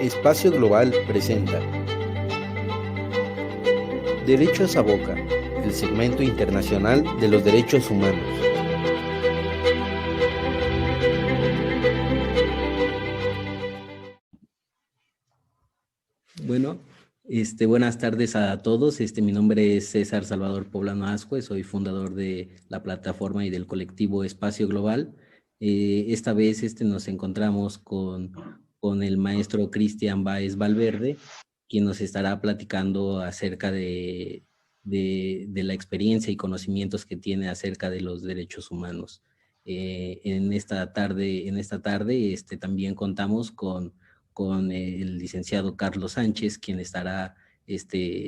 Espacio Global presenta Derechos a Boca, el segmento internacional de los derechos humanos. Bueno, buenas tardes a todos. Mi nombre es César Salvador Poblano Azcue, soy fundador de la plataforma y del colectivo Espacio Global. Esta vez nos encontramos con el maestro Cristian Báez Valverde, quien nos estará platicando acerca de la experiencia y conocimientos que tiene acerca de los derechos humanos. En esta tarde, también contamos con el licenciado Carlos Sánchez, quien estará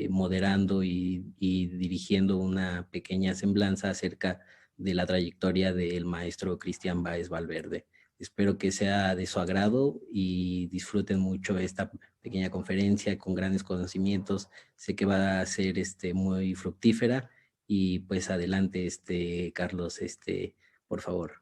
moderando y dirigiendo una pequeña semblanza acerca de la trayectoria del maestro Cristian Báez Valverde. Espero que sea de su agrado y disfruten mucho esta pequeña conferencia con grandes conocimientos. Sé que va a ser muy fructífera y pues adelante, Carlos, por favor.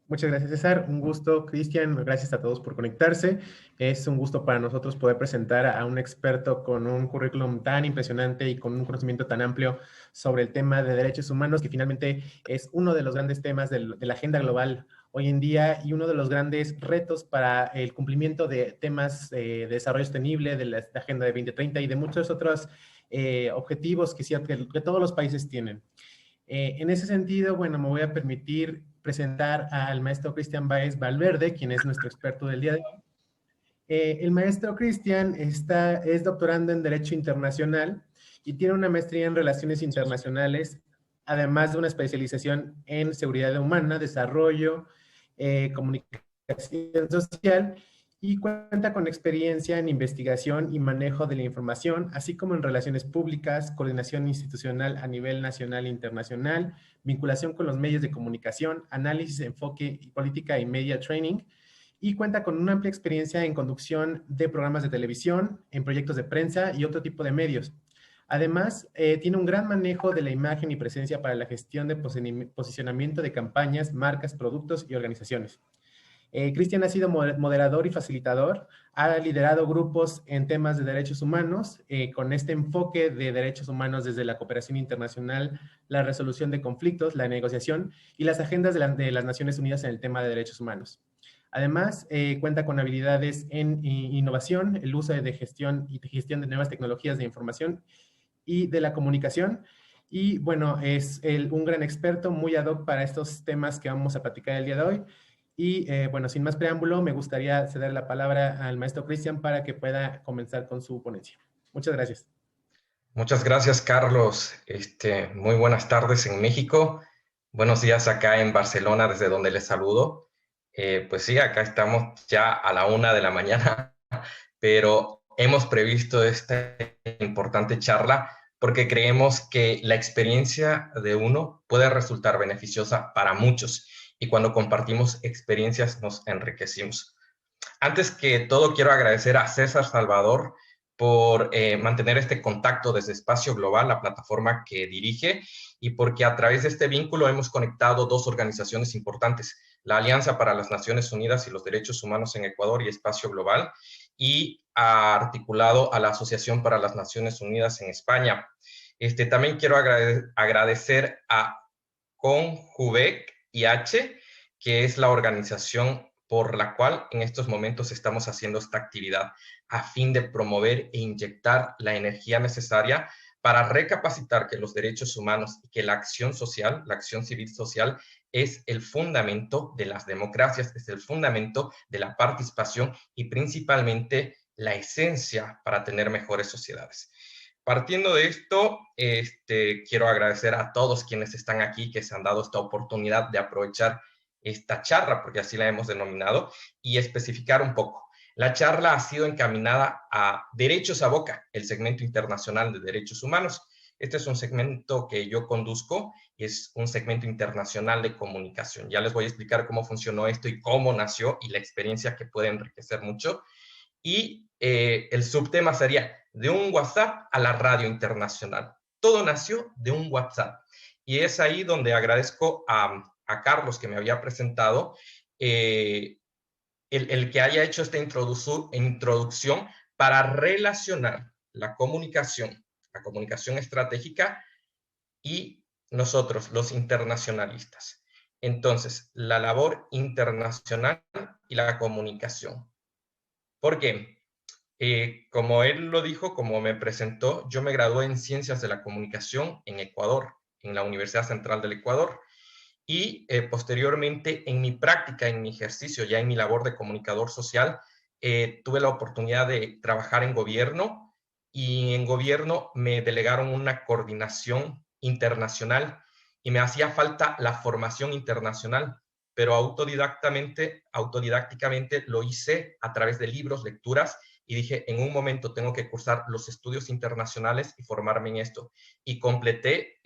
Muchas gracias, César. Un gusto, Cristian. Gracias a todos por conectarse. Es un gusto para nosotros poder presentar a un experto con un currículum tan impresionante y con un conocimiento tan amplio sobre el tema de derechos humanos, que finalmente es uno de los grandes temas de la agenda global hoy en día y uno de los grandes retos para el cumplimiento de temas de desarrollo sostenible, de la Agenda de 2030 y de muchos otros objetivos que todos los países tienen. En ese sentido, bueno, me voy a permitir presentar al maestro Cristian Báez Valverde, quien es nuestro experto del día de hoy. El maestro Cristian es doctorando en Derecho Internacional y tiene una maestría en Relaciones Internacionales, además de una especialización en Seguridad Humana, Desarrollo, Comunicación Social, y cuenta con experiencia en investigación y manejo de la información, así como en relaciones públicas, coordinación institucional a nivel nacional e internacional, vinculación con los medios de comunicación, análisis, enfoque, política y media training, y cuenta con una amplia experiencia en conducción de programas de televisión, en proyectos de prensa y otro tipo de medios. Además, tiene un gran manejo de la imagen y presencia para la gestión de posicionamiento de campañas, marcas, productos y organizaciones. Cristian ha sido moderador y facilitador, ha liderado grupos en temas de derechos humanos, con este enfoque de derechos humanos desde la cooperación internacional, la resolución de conflictos, la negociación y las agendas de las Naciones Unidas en el tema de derechos humanos. Además, cuenta con habilidades en innovación, el uso de gestión de nuevas tecnologías de información y de la comunicación. Y bueno, es un gran experto, muy ad hoc para estos temas que vamos a platicar el día de hoy. Y bueno, sin más preámbulo, me gustaría ceder la palabra al maestro Cristian para que pueda comenzar con su ponencia. Muchas gracias. Muchas gracias, Carlos. Muy buenas tardes en México. Buenos días acá en Barcelona, desde donde les saludo. Pues sí, acá estamos ya a la 1 de la mañana, pero hemos previsto esta importante charla porque creemos que la experiencia de uno puede resultar beneficiosa para muchos y cuando compartimos experiencias nos enriquecimos. Antes que todo, quiero agradecer a César Salvador por mantener este contacto desde Espacio Global, la plataforma que dirige, y porque a través de este vínculo hemos conectado dos organizaciones importantes, la Alianza para las Naciones Unidas y los Derechos Humanos en Ecuador y Espacio Global, y ha articulado a la Asociación para las Naciones Unidas en España. También quiero agradecer a CONJUVEC IH, que es la organización por la cual en estos momentos estamos haciendo esta actividad a fin de promover e inyectar la energía necesaria para recapacitar que los derechos humanos y que la acción social, la acción civil social, es el fundamento de las democracias, es el fundamento de la participación y principalmente la esencia para tener mejores sociedades. Partiendo de esto, quiero agradecer a todos quienes están aquí, que se han dado esta oportunidad de aprovechar esta charla, porque así la hemos denominado, y especificar un poco. La charla ha sido encaminada a Derechos a Boca, el segmento internacional de derechos humanos. Este es un segmento que yo conduzco, es un segmento internacional de comunicación. Ya les voy a explicar cómo funcionó esto y cómo nació y la experiencia que puede enriquecer mucho. Y el subtema sería de un WhatsApp a la radio internacional. Todo nació de un WhatsApp. Y es ahí donde agradezco a Carlos, que me había presentado, el que haya hecho esta introducción para relacionar la comunicación estratégica y nosotros, los internacionalistas. Entonces, la labor internacional y la comunicación. ¿Por qué? Como él lo dijo, como me presentó, yo me gradué en Ciencias de la Comunicación en Ecuador, en la Universidad Central del Ecuador, y posteriormente en mi práctica, en mi ejercicio, ya en mi labor de comunicador social, tuve la oportunidad de trabajar en gobierno, y en gobierno me delegaron una coordinación internacional y me hacía falta la formación internacional, pero autodidácticamente lo hice a través de libros, lecturas, y dije, en un momento tengo que cursar los estudios internacionales y formarme en esto. Y completé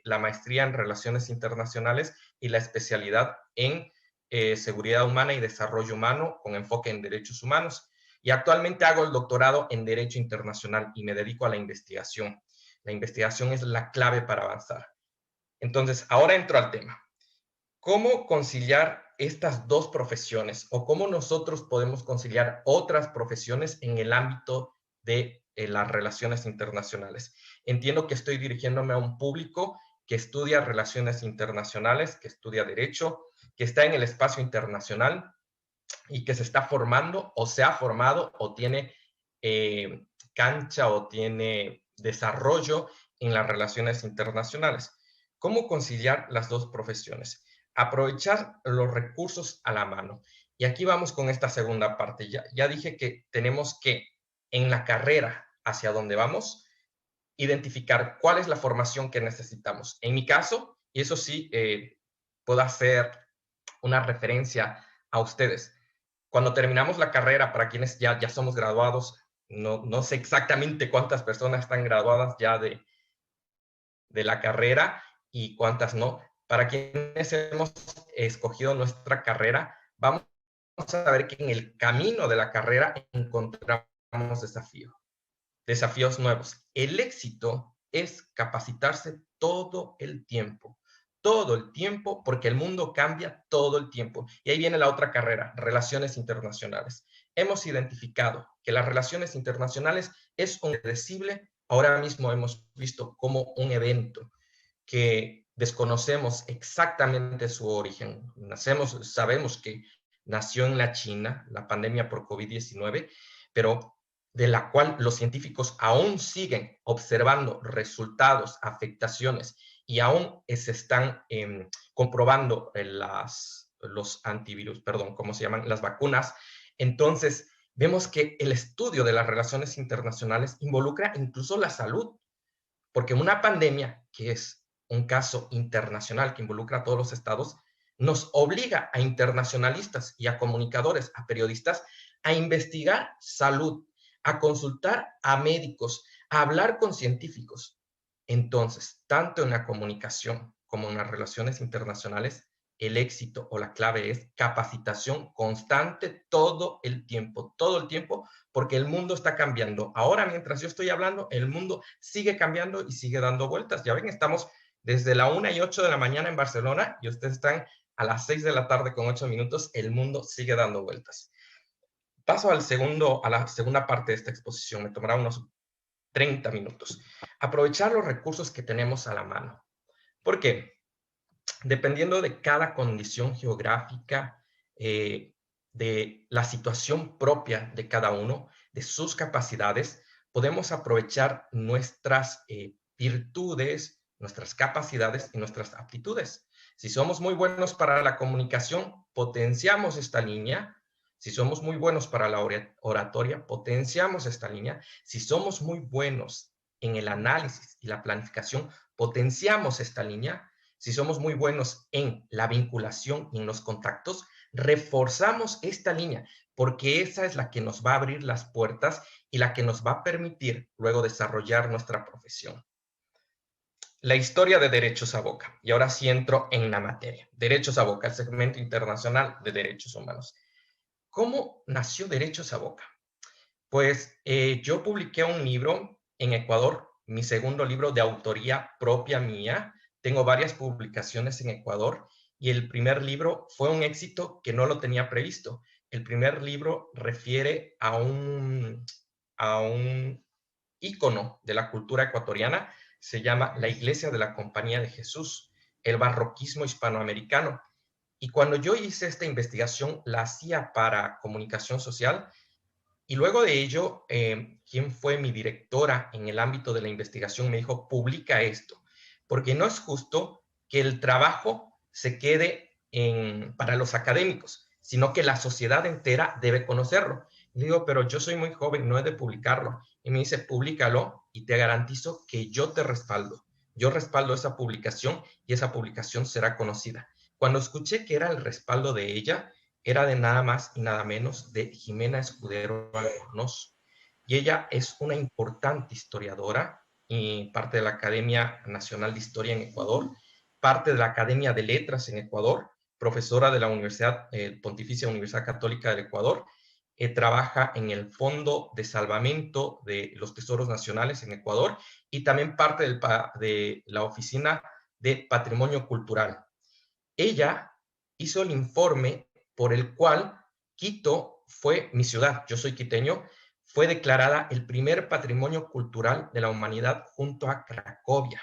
la maestría en Relaciones Internacionales y la especialidad en Seguridad Humana y Desarrollo Humano con enfoque en Derechos Humanos. Y actualmente hago el doctorado en Derecho Internacional y me dedico a la investigación. La investigación es la clave para avanzar. Entonces, ahora entro al tema. ¿Cómo conciliar estas dos profesiones o cómo nosotros podemos conciliar otras profesiones en el ámbito de las relaciones internacionales? Entiendo que estoy dirigiéndome a un público que estudia relaciones internacionales, que estudia derecho, que está en el espacio internacional y que se está formando o se ha formado o tiene cancha o tiene desarrollo en las relaciones internacionales. ¿Cómo conciliar las dos profesiones? Aprovechar los recursos a la mano. Y aquí vamos con esta segunda parte. Ya dije que tenemos que, en la carrera hacia donde vamos, identificar cuál es la formación que necesitamos. En mi caso, y eso sí, puedo hacer una referencia a ustedes. Cuando terminamos la carrera, para quienes ya somos graduados, no sé exactamente cuántas personas están graduadas ya de la carrera y cuántas no. Para quienes hemos escogido nuestra carrera, vamos a ver que en el camino de la carrera encontramos desafíos nuevos. El éxito es capacitarse todo el tiempo, porque el mundo cambia todo el tiempo. Y ahí viene la otra carrera, Relaciones Internacionales. Hemos identificado que las relaciones internacionales es un irreversible. Ahora mismo hemos visto como un evento que desconocemos exactamente su origen. Sabemos que nació en la China, la pandemia por COVID-19, pero de la cual los científicos aún siguen observando resultados, afectaciones, y aún se están comprobando los antivirus, ¿cómo se llaman? Las vacunas. Entonces, vemos que el estudio de las relaciones internacionales involucra incluso la salud, porque una pandemia, que es un caso internacional que involucra a todos los estados, nos obliga a internacionalistas y a comunicadores, a periodistas, a investigar salud, a consultar a médicos, a hablar con científicos. Entonces, tanto en la comunicación como en las relaciones internacionales, el éxito o la clave es capacitación constante todo el tiempo, porque el mundo está cambiando. Ahora, mientras yo estoy hablando, el mundo sigue cambiando y sigue dando vueltas. Ya ven, estamos desde la 1:08 de la mañana en Barcelona y ustedes están a las 6 de la tarde con 8 minutos. El mundo sigue dando vueltas. Paso a la segunda parte de esta exposición. Me tomará unos 30 minutos. Aprovechar los recursos que tenemos a la mano. ¿Por qué? Dependiendo de cada condición geográfica, de la situación propia de cada uno, de sus capacidades, podemos aprovechar nuestras virtudes, nuestras capacidades y nuestras aptitudes. Si somos muy buenos para la comunicación, potenciamos esta línea. Si somos muy buenos para la oratoria, potenciamos esta línea. Si somos muy buenos en el análisis y la planificación, potenciamos esta línea. Si somos muy buenos en la vinculación y en los contactos, reforzamos esta línea, porque esa es la que nos va a abrir las puertas y la que nos va a permitir luego desarrollar nuestra profesión. La historia de Derechos a Boca. Y ahora sí entro en la materia. Derechos a Boca, el segmento internacional de derechos humanos. ¿Cómo nació Derechos a Boca? Pues yo publiqué un libro en Ecuador, mi segundo libro de autoría propia mía. Tengo varias publicaciones en Ecuador y el primer libro fue un éxito que no lo tenía previsto. El primer libro refiere a un ícono de la cultura ecuatoriana, se llama La Iglesia de la Compañía de Jesús, el barroquismo hispanoamericano. Y cuando yo hice esta investigación, la hacía para comunicación social, y luego de ello, quien fue mi directora en el ámbito de la investigación me dijo, publica esto, porque no es justo que el trabajo se quede para los académicos, sino que la sociedad entera debe conocerlo. Y le digo, pero yo soy muy joven, no he de publicarlo. Y me dice, públicalo y te garantizo que yo te respaldo. Yo respaldo esa publicación y esa publicación será conocida. Cuando escuché que era el respaldo de ella, era de nada más y nada menos de Jimena Escudero Albornoz. Y ella es una importante historiadora y parte de la Academia Nacional de Historia en Ecuador, parte de la Academia de Letras en Ecuador, profesora de la Pontificia Universidad Católica del Ecuador, trabaja en el Fondo de Salvamento de los Tesoros Nacionales en Ecuador y también parte de la Oficina de Patrimonio Cultural. Ella hizo el informe por el cual Quito fue, mi ciudad, yo soy quiteño, fue declarada el primer patrimonio cultural de la humanidad junto a Cracovia.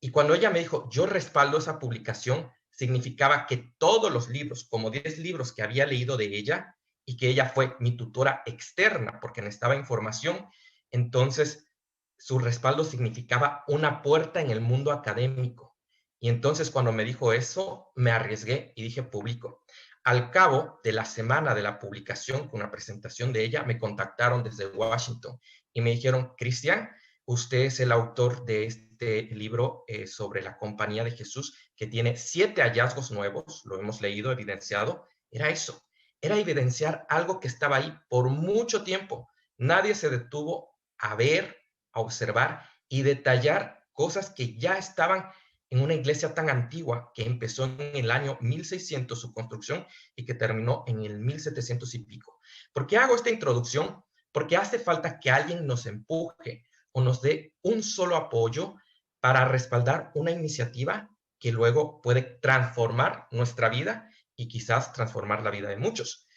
Y cuando ella me dijo, yo respaldo esa publicación, significaba que todos los libros, como 10 libros que había leído de ella, y que ella fue mi tutora externa porque necesitaba información, entonces su respaldo significaba una puerta en el mundo académico. Y entonces cuando me dijo eso, me arriesgué y dije, publico. Al cabo de la semana de la publicación, con una presentación de ella, me contactaron desde Washington y me dijeron, Cristian, usted es el autor de este libro sobre la Compañía de Jesús, que tiene 7 hallazgos nuevos, lo hemos leído, evidenciado. Era eso, era evidenciar algo que estaba ahí por mucho tiempo. Nadie se detuvo a ver, a observar y detallar cosas que ya estaban en una iglesia tan antigua que empezó en el año 1600 su construcción y que terminó en el 1700 y pico. ¿Por qué hago esta introducción? Porque hace falta que alguien nos empuje o nos dé un solo apoyo para respaldar una iniciativa que luego puede transformar nuestra vida y quizás transformar la vida de muchos.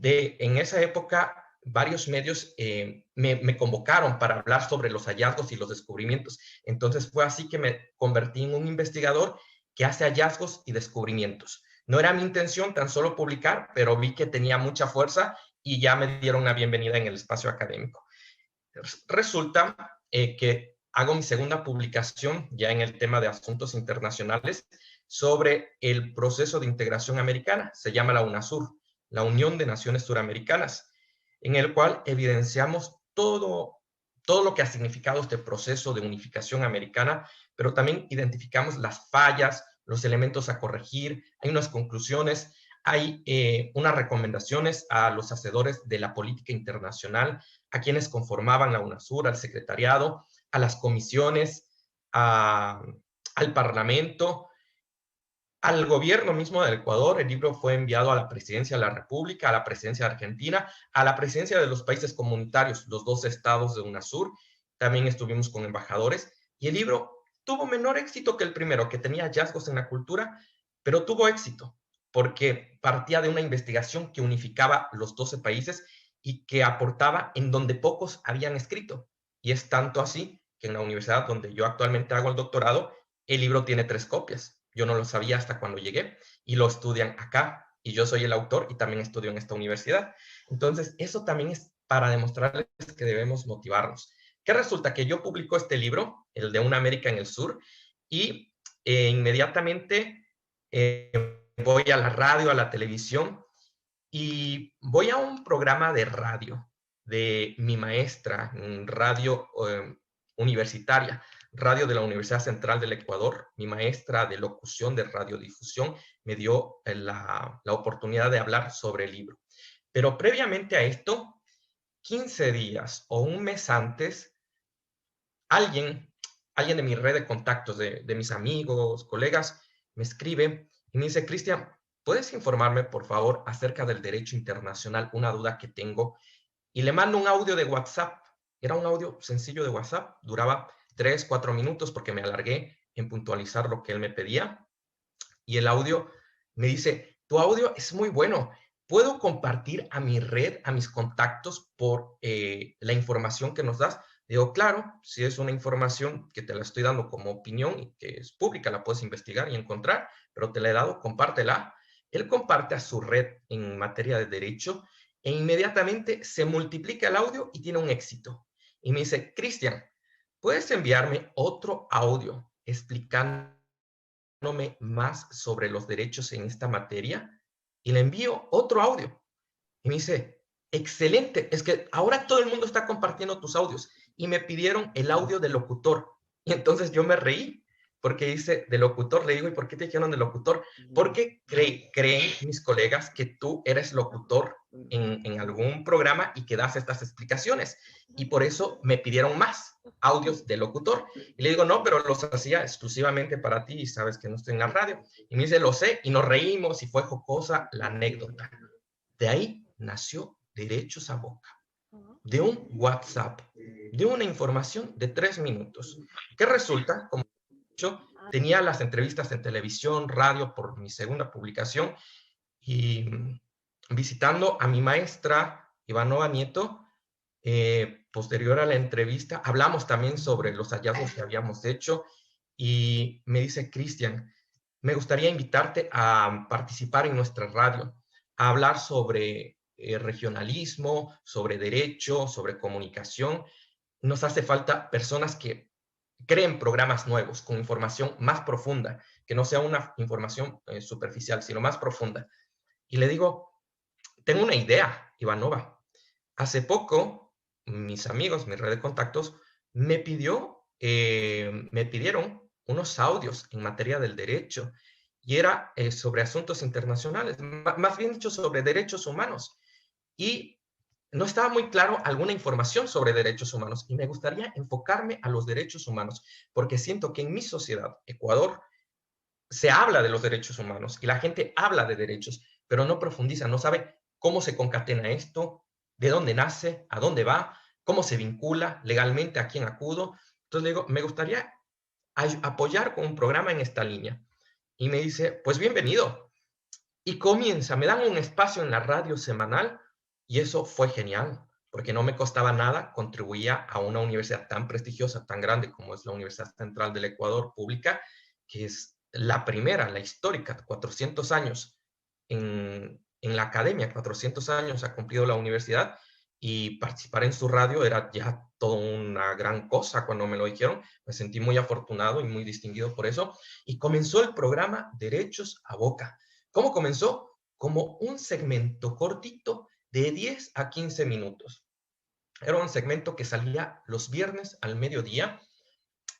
En esa época, varios medios me convocaron para hablar sobre los hallazgos y los descubrimientos. Entonces fue así que me convertí en un investigador que hace hallazgos y descubrimientos. No era mi intención tan solo publicar, pero vi que tenía mucha fuerza y ya me dieron una bienvenida en el espacio académico. Resulta que hago mi segunda publicación ya en el tema de asuntos internacionales sobre el proceso de integración americana. Se llama la UNASUR, la Unión de Naciones Suramericanas, en el cual evidenciamos todo lo que ha significado este proceso de unificación americana, pero también identificamos las fallas, los elementos a corregir, hay unas conclusiones, hay unas recomendaciones a los hacedores de la política internacional, a quienes conformaban la UNASUR, al secretariado, a las comisiones, al Parlamento, al gobierno mismo del Ecuador. El libro fue enviado a la presidencia de la República, a la presidencia de Argentina, a la presidencia de los países comunitarios, los 2 estados de UNASUR. También estuvimos con embajadores y el libro tuvo menor éxito que el primero, que tenía hallazgos en la cultura, pero tuvo éxito porque partía de una investigación que unificaba los 12 países y que aportaba en donde pocos habían escrito. Y es tanto así que en la universidad donde yo actualmente hago el doctorado, el libro tiene 3 copias. Yo no lo sabía hasta cuando llegué y lo estudian acá y yo soy el autor y también estudio en esta universidad. Entonces, eso también es para demostrarles que debemos motivarnos. ¿Qué resulta? Que yo publico este libro, el de Una América en el Sur, y inmediatamente voy a la radio, a la televisión y voy a un programa de radio de mi maestra en radio universitaria, radio de la Universidad Central del Ecuador. Mi maestra de locución de radiodifusión me dio la oportunidad de hablar sobre el libro. Pero previamente a esto, 15 días o un mes antes, alguien de mi red de contactos, de mis amigos, colegas, me escribe y me dice, Cristian, ¿puedes informarme, por favor, acerca del derecho internacional? Una duda que tengo. Y le mando un audio de WhatsApp. Era un audio sencillo de WhatsApp, duraba 3, 4 minutos porque me alargué en puntualizar lo que él me pedía. Y el audio Me dice, tu audio es muy bueno. ¿Puedo compartir a mi red, a mis contactos por la información que nos das? Digo, claro, si es una información que te la estoy dando como opinión y que es pública, la puedes investigar y encontrar, pero te la he dado, compártela. Él comparte a su red en materia de derecho e inmediatamente se multiplica el audio y tiene un éxito. Y me dice, Cristian, ¿puedes enviarme otro audio explicándome más sobre los derechos en esta materia? Y le envío otro audio. Y me dice, excelente, es que ahora todo el mundo está compartiendo tus audios. Y me pidieron el audio del locutor. Y entonces yo me reí, porque dice de locutor. Le digo, ¿y por qué te dijeron de locutor? Porque creen mis colegas que tú eres locutor en algún programa y que das estas explicaciones. Y por eso me pidieron más audios de locutor. Y le digo, no, pero los hacía exclusivamente para ti y sabes que no estoy en la radio. Y me dice, lo sé, y nos reímos y fue jocosa la anécdota. De ahí nació Derechos a Boca, de un WhatsApp, de una información de 3 minutos, que resulta, como he dicho, tenía las entrevistas en televisión, radio, por mi segunda publicación, y visitando a mi maestra Ivanova Nieto, posterior a la entrevista, hablamos también sobre los hallazgos que habíamos hecho, y me dice, Cristian, me gustaría invitarte a participar en nuestra radio, a hablar sobre regionalismo, sobre derecho, sobre comunicación. Nos hace falta personas que creen programas nuevos con información más profunda, que no sea una información superficial, sino más profunda. Y le digo, tengo una idea, Ivanova. Hace poco, mis amigos, mi red de contactos, me pidieron unos audios en materia del derecho y era sobre asuntos internacionales, más bien dicho sobre derechos humanos. Y no estaba muy claro alguna información sobre derechos humanos y me gustaría enfocarme a los derechos humanos porque siento que en mi sociedad, Ecuador, se habla de los derechos humanos y la gente habla de derechos, pero no profundiza, no sabe cómo se concatena esto, de dónde nace, a dónde va, cómo se vincula legalmente, a quién acudo. Entonces le digo, me gustaría apoyar con un programa en esta línea. Y me dice, pues bienvenido. Y comienza, me dan un espacio en la radio semanal y eso fue genial, porque no me costaba nada, contribuía a una universidad tan prestigiosa, tan grande como es la Universidad Central del Ecuador Pública, que es la primera, la histórica, 400 años en la academia, 400 años ha cumplido la universidad y participar en su radio era ya toda una gran cosa cuando me lo dijeron. Me sentí muy afortunado y muy distinguido por eso. Y comenzó el programa Derechos a Boca. ¿Cómo comenzó? Como un segmento cortito de 10 a 15 minutos. Era un segmento que salía los viernes al mediodía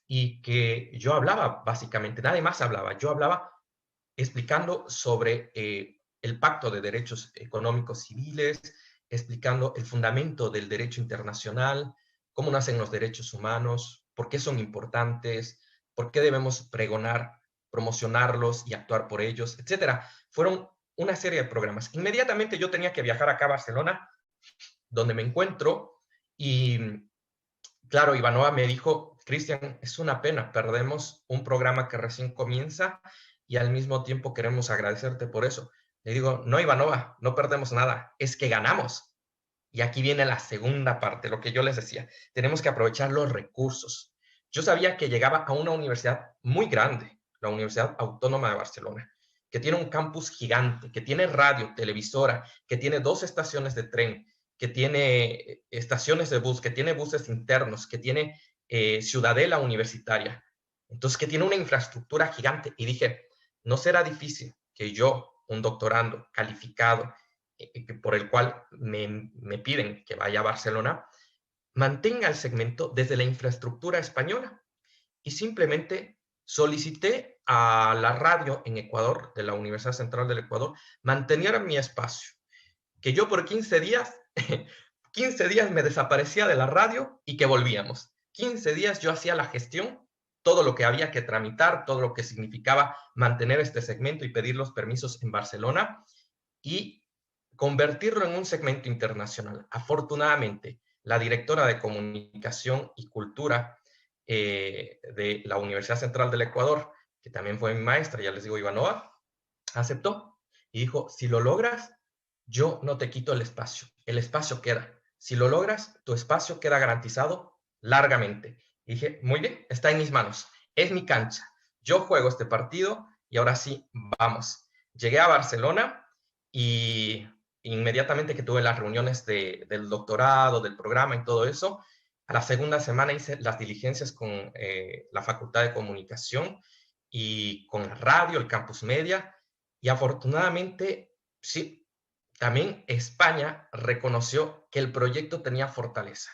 y que yo hablaba básicamente, nadie más hablaba. Yo hablaba explicando sobre el Pacto de Derechos Económicos Civiles, explicando el fundamento del derecho internacional, cómo nacen los derechos humanos, por qué son importantes, por qué debemos pregonar, promocionarlos y actuar por ellos, etcétera. Fueron una serie de programas. Inmediatamente yo tenía que viajar acá a Barcelona, donde me encuentro, y claro, Ivanova me dijo, Cristian, es una pena, perdemos un programa que recién comienza y al mismo tiempo queremos agradecerte por eso. Le digo, no, Ivanova, no perdemos nada, es que ganamos. Y aquí viene la segunda parte, lo que yo les decía, tenemos que aprovechar los recursos. Yo sabía que llegaba a una universidad muy grande, la Universidad Autónoma de Barcelona, que tiene un campus gigante, que tiene radio, televisora, que tiene 2 estaciones de tren, que tiene estaciones de bus, que tiene buses internos, que tiene ciudadela universitaria. Entonces, que tiene una infraestructura gigante. Y dije, no será difícil que yo, un doctorando calificado, por el cual me piden que vaya a Barcelona, mantenga el segmento desde la infraestructura española. Y simplemente solicité a la radio en Ecuador, de la Universidad Central del Ecuador, mantener mi espacio. Que yo por 15 días, 15 días me desaparecía de la radio y que volvíamos. 15 días yo hacía la gestión, todo lo que había que tramitar, todo lo que significaba mantener este segmento y pedir los permisos en Barcelona y convertirlo en un segmento internacional. Afortunadamente, la directora de Comunicación y Cultura de la Universidad Central del Ecuador, que también fue mi maestra, ya les digo, Ivanova, aceptó y dijo, si lo logras, yo no te quito el espacio queda. Si lo logras, tu espacio queda garantizado largamente. Y dije, muy bien, está en mis manos, es mi cancha, yo juego este partido y ahora sí, vamos. Llegué a Barcelona y inmediatamente que tuve las reuniones del doctorado, del programa y todo eso, a la segunda semana hice las diligencias con la Facultad de Comunicación y con la radio, el Campus Media, y afortunadamente, sí, también España reconoció que el proyecto tenía fortaleza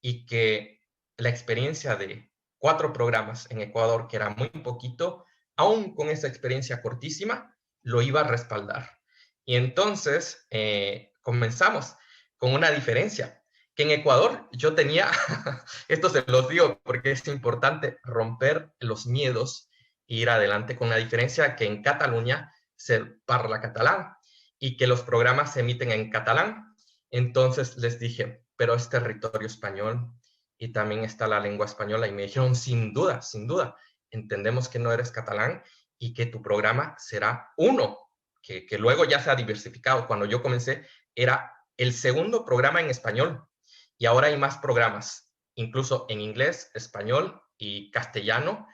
y que la experiencia de 4 programas en Ecuador, que era muy poquito, aún con esa experiencia cortísima, lo iba a respaldar. Y entonces comenzamos con una diferencia, que en Ecuador yo tenía, esto se los digo porque es importante romper los miedos e ir adelante, con la diferencia que en Cataluña se parla catalán y que los programas se emiten en catalán. Entonces les dije, pero es territorio español y también está la lengua española. Y me dijeron, sin duda, entendemos que no eres catalán y que tu programa será uno, que luego ya se ha diversificado. Cuando yo comencé era el segundo programa en español y ahora hay más programas, incluso en inglés, español y castellano,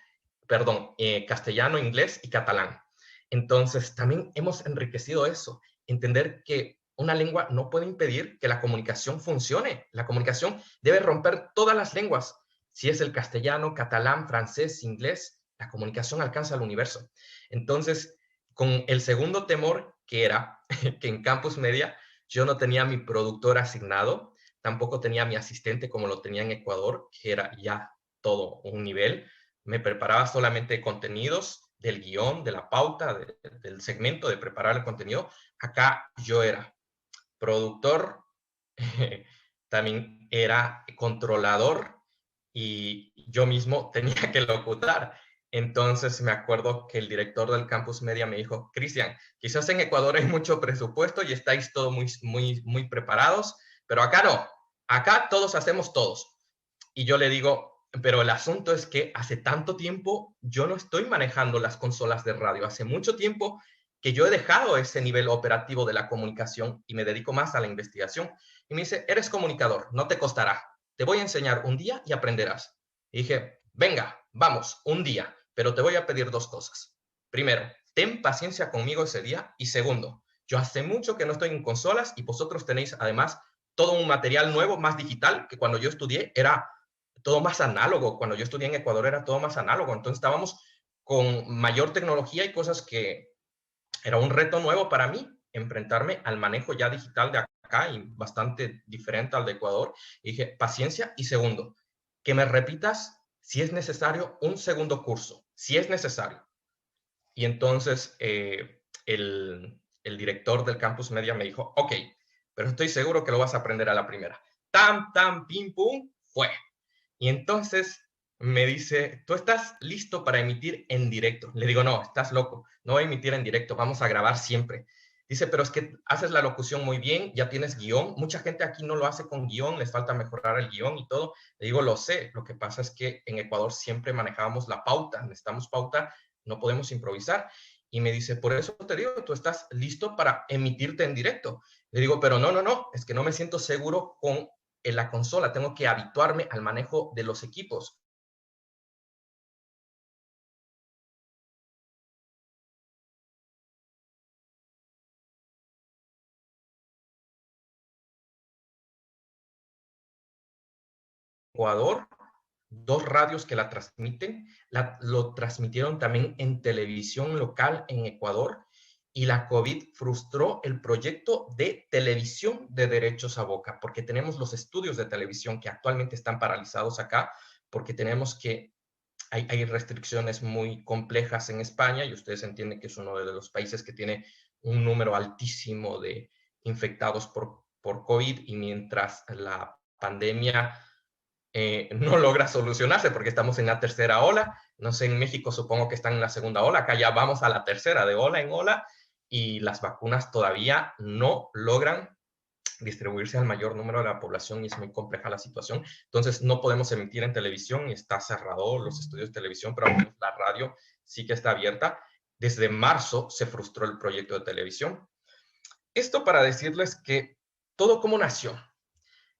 castellano, inglés y catalán. Entonces, también hemos enriquecido eso, entender que una lengua no puede impedir que la comunicación funcione. La comunicación debe romper todas las lenguas. Si es el castellano, catalán, francés, inglés, la comunicación alcanza el universo. Entonces, con el segundo temor, que era que en Campus Media yo no tenía mi productor asignado, tampoco tenía mi asistente como lo tenía en Ecuador, que era ya todo un nivel. Me preparaba solamente contenidos, del guión, de la pauta, del segmento, de preparar el contenido. Acá yo era productor, también era controlador y yo mismo tenía que locutar. Entonces me acuerdo que el director del Campus Media me dijo, Cristian, quizás en Ecuador hay mucho presupuesto y estáis todos muy preparados, pero acá no, acá todos hacemos todos. Y yo le digo, pero el asunto es que hace tanto tiempo yo no estoy manejando las consolas de radio, hace mucho tiempo que yo he dejado ese nivel operativo de la comunicación y me dedico más a la investigación. Y me dice, eres comunicador, no te costará, te voy a enseñar un día y aprenderás. Y dije, venga, vamos, un día, pero te voy a pedir 2 cosas. Primero, ten paciencia conmigo ese día y segundo, yo hace mucho que no estoy en consolas y vosotros tenéis además todo un material nuevo, más digital, que cuando yo estudié era todo más análogo. Cuando yo estudié en Ecuador era todo más análogo. Entonces estábamos con mayor tecnología y cosas que era un reto nuevo para mí, enfrentarme al manejo ya digital de acá y bastante diferente al de Ecuador. Y dije, paciencia. Y segundo, que me repitas si es necesario un segundo curso, si es necesario. Y entonces el director del Campus Media me dijo, ok, pero estoy seguro que lo vas a aprender a la primera. Tam, tam, pim, pum, fue. Y entonces me dice, ¿tú estás listo para emitir en directo? Le digo, no, estás loco, no voy a emitir en directo, vamos a grabar siempre. Dice, pero es que haces la locución muy bien, ya tienes guión. Mucha gente aquí no lo hace con guión, les falta mejorar el guión y todo. Le digo, lo sé, lo que pasa es que en Ecuador siempre manejábamos la pauta, necesitamos pauta, no podemos improvisar. Y me dice, por eso te digo, tú estás listo para emitirte en directo. Le digo, pero no, es que no me siento seguro con en la consola, tengo que habituarme al manejo de los equipos. Ecuador, 2 radios que la transmiten, lo transmitieron también en televisión local en Ecuador y la COVID frustró el proyecto de televisión de derechos a boca, porque tenemos los estudios de televisión que actualmente están paralizados acá, porque tenemos que hay restricciones muy complejas en España y ustedes entienden que es uno de los países que tiene un número altísimo de infectados por COVID y mientras la pandemia no logra solucionarse porque estamos en la tercera ola, no sé, en México supongo que están en la segunda ola, acá ya vamos a la tercera, de ola en ola, y las vacunas todavía no logran distribuirse al mayor número de la población y es muy compleja la situación. Entonces no podemos emitir en televisión y está cerrado los estudios de televisión, pero la radio sí que está abierta. Desde marzo se frustró el proyecto de televisión. Esto para decirles que todo como nació.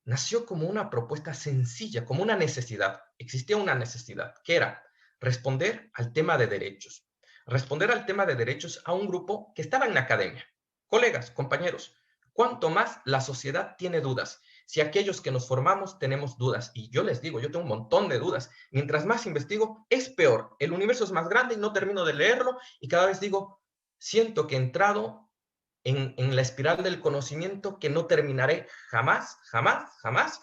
Nació como una propuesta sencilla, como una necesidad. Existía una necesidad, que era responder al tema de derechos. Responder al tema de derechos a un grupo que estaba en la academia. Colegas, compañeros, cuanto más la sociedad tiene dudas. Si aquellos que nos formamos tenemos dudas, y yo les digo, yo tengo un montón de dudas, mientras más investigo, es peor. El universo es más grande y no termino de leerlo, y cada vez digo, siento que he entrado en la espiral del conocimiento que no terminaré jamás, jamás, jamás,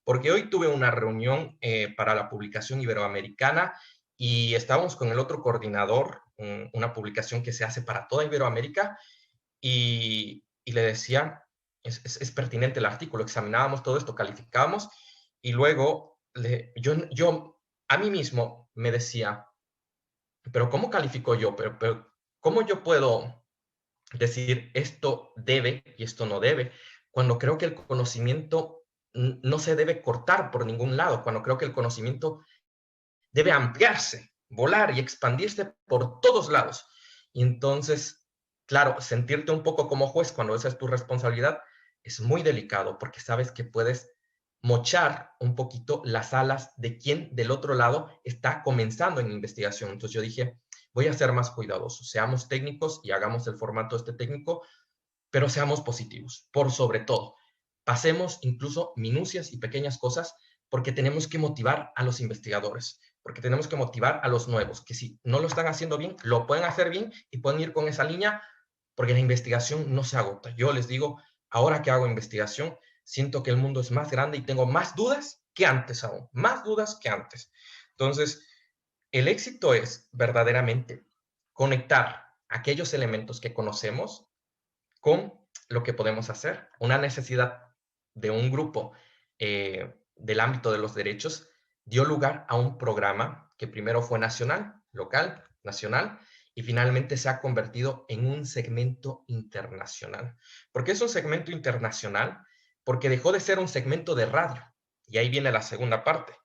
porque hoy tuve una reunión para la publicación iberoamericana y estábamos con el otro coordinador, una publicación que se hace para toda Iberoamérica, y le decía, es pertinente el artículo, examinábamos todo esto, calificábamos, y luego yo a mí mismo me decía, pero ¿cómo califico yo? Pero ¿cómo yo puedo decir esto debe y esto no debe? Cuando creo que el conocimiento no se debe cortar por ningún lado, cuando creo que el conocimiento debe ampliarse, volar y expandirse por todos lados. Y entonces, claro, sentirte un poco como juez cuando esa es tu responsabilidad es muy delicado porque sabes que puedes mochar un poquito las alas de quien del otro lado está comenzando en investigación. Entonces yo dije, voy a ser más cuidadoso, seamos técnicos y hagamos el formato este técnico, pero seamos positivos, por sobre todo. Pasemos incluso minucias y pequeñas cosas porque tenemos que motivar a los investigadores, porque tenemos que motivar a los nuevos, que si no lo están haciendo bien, lo pueden hacer bien y pueden ir con esa línea, porque la investigación no se agota. Yo les digo, ahora que hago investigación, siento que el mundo es más grande y tengo más dudas que antes aún, más dudas que antes. Entonces, el éxito es verdaderamente conectar aquellos elementos que conocemos con lo que podemos hacer. Una necesidad de un grupo del ámbito de los derechos dio lugar a un programa que primero fue nacional, local, nacional, y finalmente se ha convertido en un segmento internacional. ¿Por qué es un segmento internacional? Porque dejó de ser un segmento de radio. Y ahí viene la segunda parte.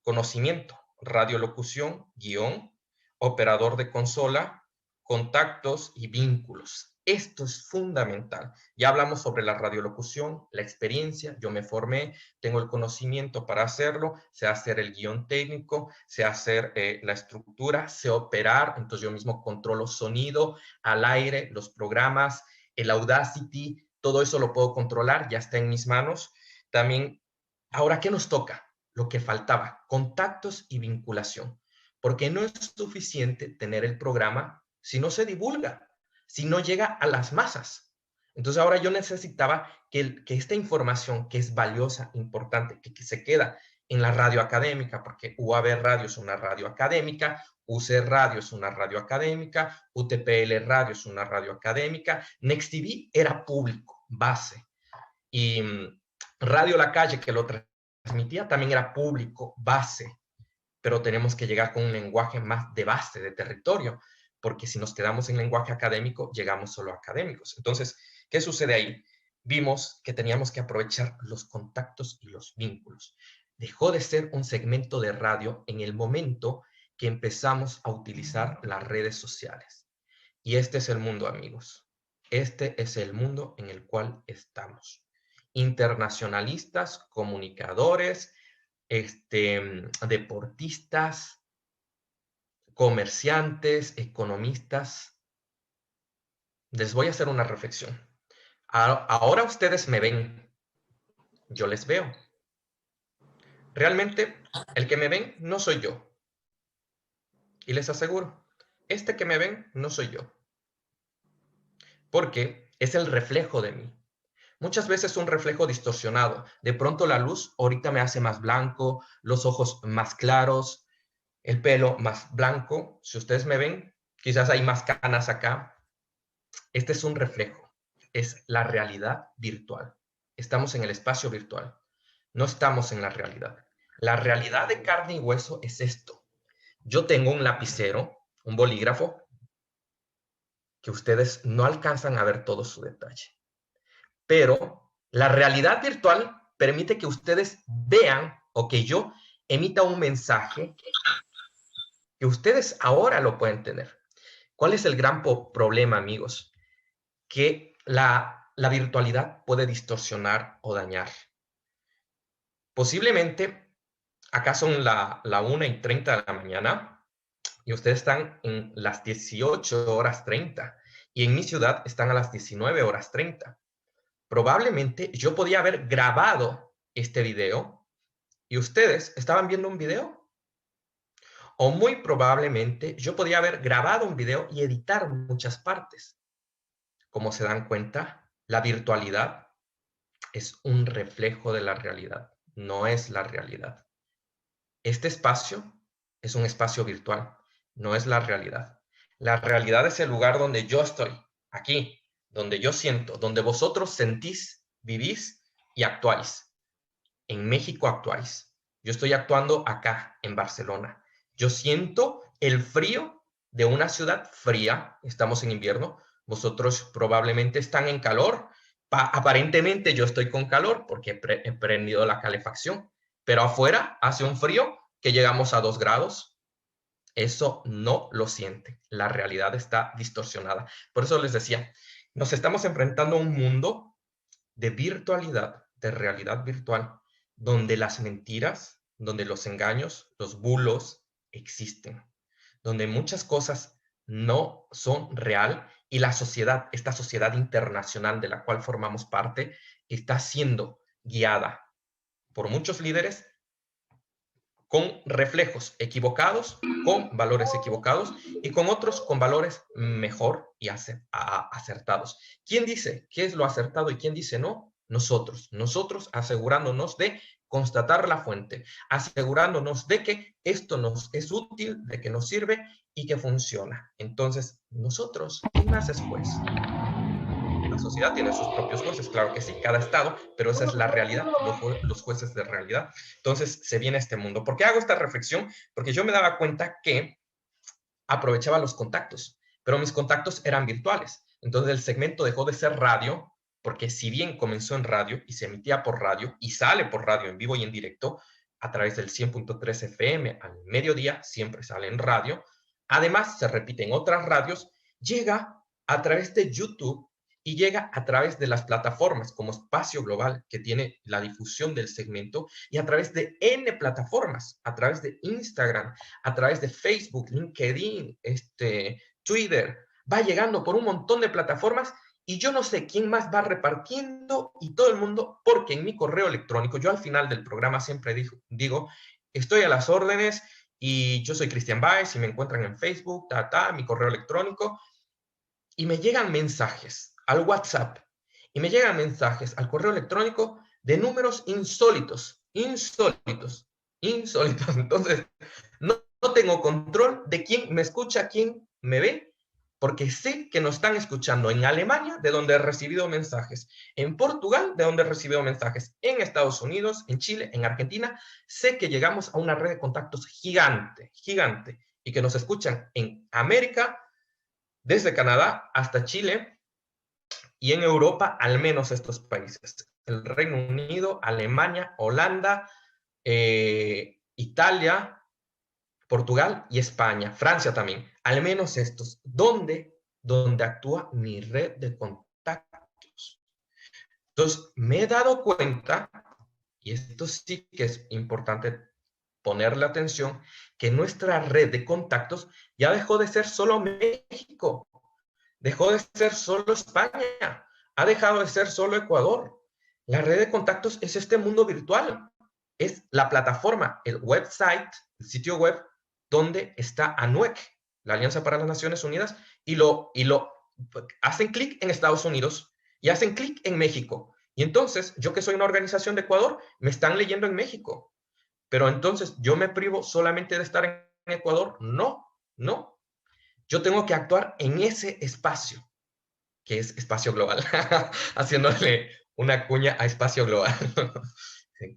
Conocimiento, radiolocución, guión, operador de consola, contactos y vínculos. Esto es fundamental. Ya hablamos sobre la radiolocución, la experiencia, yo me formé, tengo el conocimiento para hacerlo, sé hacer el guión técnico, sé hacer la estructura, sé operar, entonces yo mismo controlo sonido, al aire, los programas, el Audacity, todo eso lo puedo controlar, ya está en mis manos. También, ahora, ¿qué nos toca? Lo que faltaba, contactos y vinculación, porque no es suficiente tener el programa si no se divulga, si no llega a las masas. Entonces ahora yo necesitaba que esta información que es valiosa, importante, que se queda en la radio académica, porque UAB Radio es una radio académica, UC Radio es una radio académica, UTPL Radio es una radio académica, Next TV era público, base, y Radio La Calle, que lo transmitía, también era público, base, pero tenemos que llegar con un lenguaje más de base, de territorio, porque si nos quedamos en lenguaje académico, llegamos solo a académicos. Entonces, ¿qué sucede ahí? Vimos que teníamos que aprovechar los contactos y los vínculos. Dejó de ser un segmento de radio en el momento que empezamos a utilizar las redes sociales. Y este es el mundo, amigos. Este es el mundo en el cual estamos. Internacionalistas, comunicadores, deportistas, comerciantes, economistas. Les voy a hacer una reflexión. Ahora ustedes me ven, yo les veo. Realmente, el que me ven no soy yo. Y les aseguro, este que me ven no soy yo. Porque es el reflejo de mí. Muchas veces un reflejo distorsionado. De pronto la luz ahorita me hace más blanco, los ojos más claros, el pelo más blanco. Si ustedes me ven, quizás hay más canas acá. Este es un reflejo. Es la realidad virtual. Estamos en el espacio virtual. No estamos en la realidad. La realidad de carne y hueso es esto. Yo tengo un lapicero, un bolígrafo, que ustedes no alcanzan a ver todo su detalle. Pero la realidad virtual permite que ustedes vean o que yo emita un mensaje que ustedes ahora lo pueden tener. ¿Cuál es el gran problema, amigos? Que la virtualidad puede distorsionar o dañar. Posiblemente, acá son la 1:30 de la mañana y ustedes están en las 18:30 y en mi ciudad están a las 19:30. Probablemente yo podía haber grabado este video y ustedes estaban viendo un video. O muy probablemente yo podía haber grabado un video y editar muchas partes. Como se dan cuenta, la virtualidad es un reflejo de la realidad, no es la realidad. Este espacio es un espacio virtual, no es la realidad. La realidad es el lugar donde yo estoy, aquí, donde yo siento, donde vosotros sentís, vivís y actuáis. En México actuáis. Yo estoy actuando acá, en Barcelona. Yo siento el frío de una ciudad fría. Estamos en invierno. Vosotros probablemente están en calor. Aparentemente yo estoy con calor porque he prendido la calefacción. Pero afuera hace un frío que llegamos a 2 grados. Eso no lo siente. La realidad está distorsionada. Por eso les decía, nos estamos enfrentando a un mundo de virtualidad, de realidad virtual, donde las mentiras, donde los engaños, los bulos existen, donde muchas cosas no son real y la sociedad, esta sociedad internacional de la cual formamos parte, está siendo guiada por muchos líderes con reflejos equivocados, con valores equivocados y con otros con valores mejor y acertados. ¿Quién dice qué es lo acertado y quién dice no? Nosotros asegurándonos de constatar la fuente, asegurándonos de que esto nos es útil, de que nos sirve y que funciona. Entonces, nosotros, ¿quién más es juez? La sociedad tiene sus propios jueces, claro que sí, cada estado, pero esa es la realidad, los jueces de realidad. Entonces, se viene este mundo. ¿Por qué hago esta reflexión? Porque yo me daba cuenta que aprovechaba los contactos, pero mis contactos eran virtuales. Entonces, el segmento dejó de ser radio, porque si bien comenzó en radio y se emitía por radio y sale por radio en vivo y en directo, a través del 100.3 FM al mediodía, siempre sale en radio. Además, se repite en otras radios, llega a través de YouTube y llega a través de las plataformas como Espacio Global, que tiene la difusión del segmento, y a través de N plataformas, a través de Instagram, a través de Facebook, LinkedIn, Twitter, va llegando por un montón de plataformas y yo no sé quién más va repartiendo y todo el mundo, porque en mi correo electrónico, yo al final del programa siempre digo, estoy a las órdenes y yo soy Cristian Baez y me encuentran en Facebook, mi correo electrónico, y me llegan mensajes al WhatsApp y me llegan mensajes al correo electrónico de números insólitos. Entonces, no tengo control de quién me escucha, quién me ve, porque sé que nos están escuchando en Alemania, de donde he recibido mensajes, en Portugal, de donde he recibido mensajes, en Estados Unidos, en Chile, en Argentina. Sé que llegamos a una red de contactos gigante, y que nos escuchan en América, desde Canadá hasta Chile, y en Europa, al menos estos países: el Reino Unido, Alemania, Holanda, Italia, Portugal y España, Francia también, al menos estos, donde actúa mi red de contactos. Entonces, me he dado cuenta, y esto sí que es importante ponerle atención, que nuestra red de contactos ya dejó de ser solo México, dejó de ser solo España, ha dejado de ser solo Ecuador. La red de contactos es este mundo virtual, es la plataforma, el website, el sitio web, donde está ANUEC, la Alianza para las Naciones Unidas, y lo hacen clic en Estados Unidos y hacen clic en México. Y entonces, yo que soy una organización de Ecuador, me están leyendo en México. Pero entonces, ¿yo me privo solamente de estar en Ecuador? No. Yo tengo que actuar en ese espacio, que es Espacio Global, haciéndole una cuña a Espacio Global.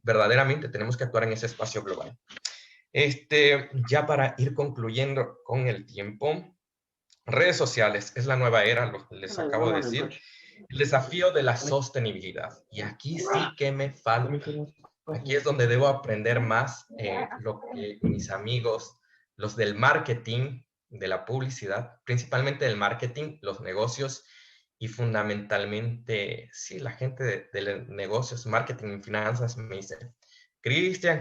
Verdaderamente tenemos que actuar en ese espacio global. Ya para ir concluyendo con el tiempo, redes sociales es la nueva era, les acabo de decir. El desafío de la sostenibilidad. Y aquí sí que me falta. Aquí es donde debo aprender más lo que mis amigos, los del marketing, de la publicidad, principalmente del marketing, los negocios y fundamentalmente, sí, la gente de negocios, marketing y finanzas me dice, Cristian,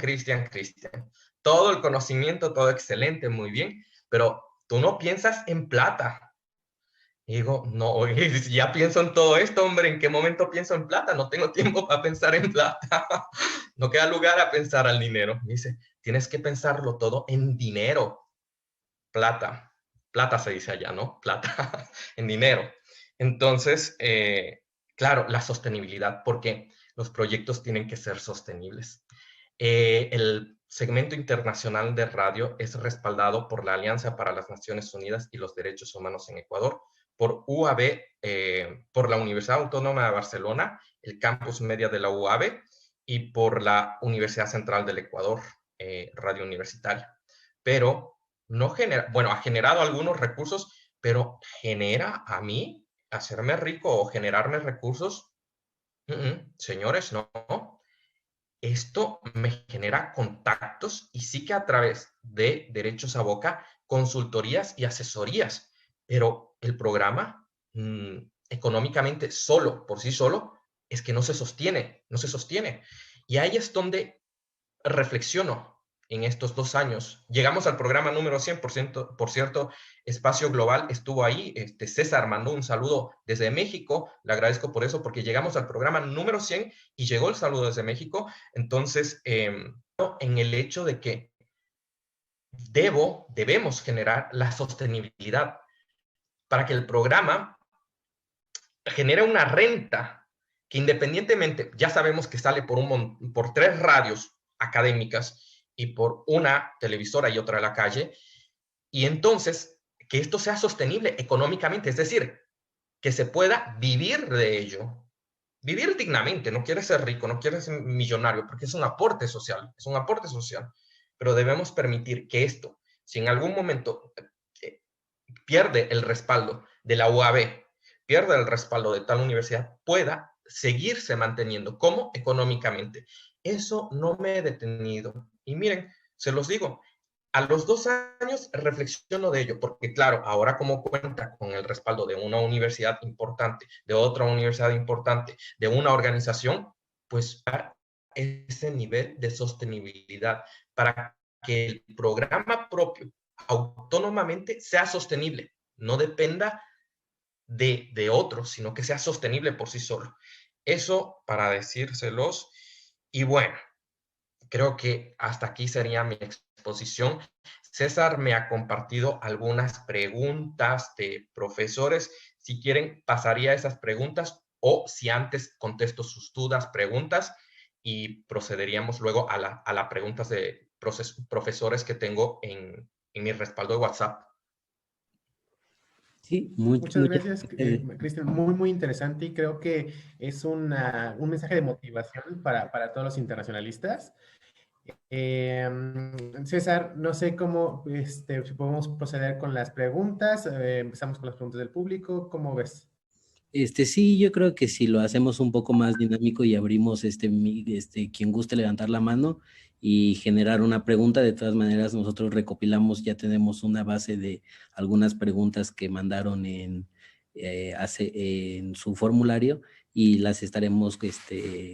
todo el conocimiento, todo excelente, muy bien, pero tú no piensas en plata. Y digo, no, oye, ya pienso en todo esto, hombre, ¿en qué momento pienso en plata? No tengo tiempo para pensar en plata. No queda lugar a pensar al dinero. Me dice, tienes que pensarlo todo en dinero. Plata. Plata se dice allá, ¿no? Plata en dinero. Entonces, claro, la sostenibilidad, porque los proyectos tienen que ser sostenibles. El segmento internacional de radio es respaldado por la Alianza para las Naciones Unidas y los Derechos Humanos en Ecuador, por UAB, por la Universidad Autónoma de Barcelona, el campus media de la UAB y por la Universidad Central del Ecuador, Radio Universitaria. Pero no genera, bueno, ha generado algunos recursos, pero genera a mí hacerme rico o generarme recursos. Señores, no. Esto me genera contactos y sí que a través de Derechos a Boca, consultorías y asesorías, pero el programa económicamente solo, por sí solo, es que no se sostiene, no se sostiene. Y ahí es donde reflexiono en estos 2 años. Llegamos al programa número 100%, por cierto, Espacio Global estuvo ahí. César mandó un saludo desde México. Le agradezco por eso, porque llegamos al programa número 100 y llegó el saludo desde México. Entonces, en el hecho de que debemos generar la sostenibilidad para que el programa genere una renta que independientemente, ya sabemos que sale por 3 radios académicas y por una televisora y otra de la calle, y entonces que esto sea sostenible económicamente, es decir, que se pueda vivir de ello, vivir dignamente. No quieres ser rico, no quieres ser millonario, porque es un aporte social, pero debemos permitir que esto, si en algún momento pierde el respaldo de la UAB, pierde el respaldo de tal universidad, pueda seguirse manteniendo como económicamente. Eso no me he detenido. Y miren, se los digo, a los 2 años reflexiono de ello, porque claro, ahora como cuenta con el respaldo de una universidad importante, de otra universidad importante, de una organización, pues para ese nivel de sostenibilidad, para que el programa propio autónomamente sea sostenible, no dependa de otros, sino que sea sostenible por sí solo. Eso para decírselos. Y bueno, creo que hasta aquí sería mi exposición. César me ha compartido algunas preguntas de profesores. Si quieren, pasaría esas preguntas o si antes contesto sus dudas, preguntas y procederíamos luego a las preguntas de profesores que tengo en mi respaldo de WhatsApp. Sí, Muchas gracias, Cristian. Muy, muy interesante y creo que es un mensaje de motivación para todos los internacionalistas. César, no sé cómo, si podemos proceder con las preguntas. Empezamos con las preguntas del público. ¿Cómo ves? Sí, yo creo que si lo hacemos un poco más dinámico y abrimos quien guste levantar la mano y generar una pregunta, de todas maneras nosotros recopilamos, ya tenemos una base de algunas preguntas que mandaron en su formulario y las estaremos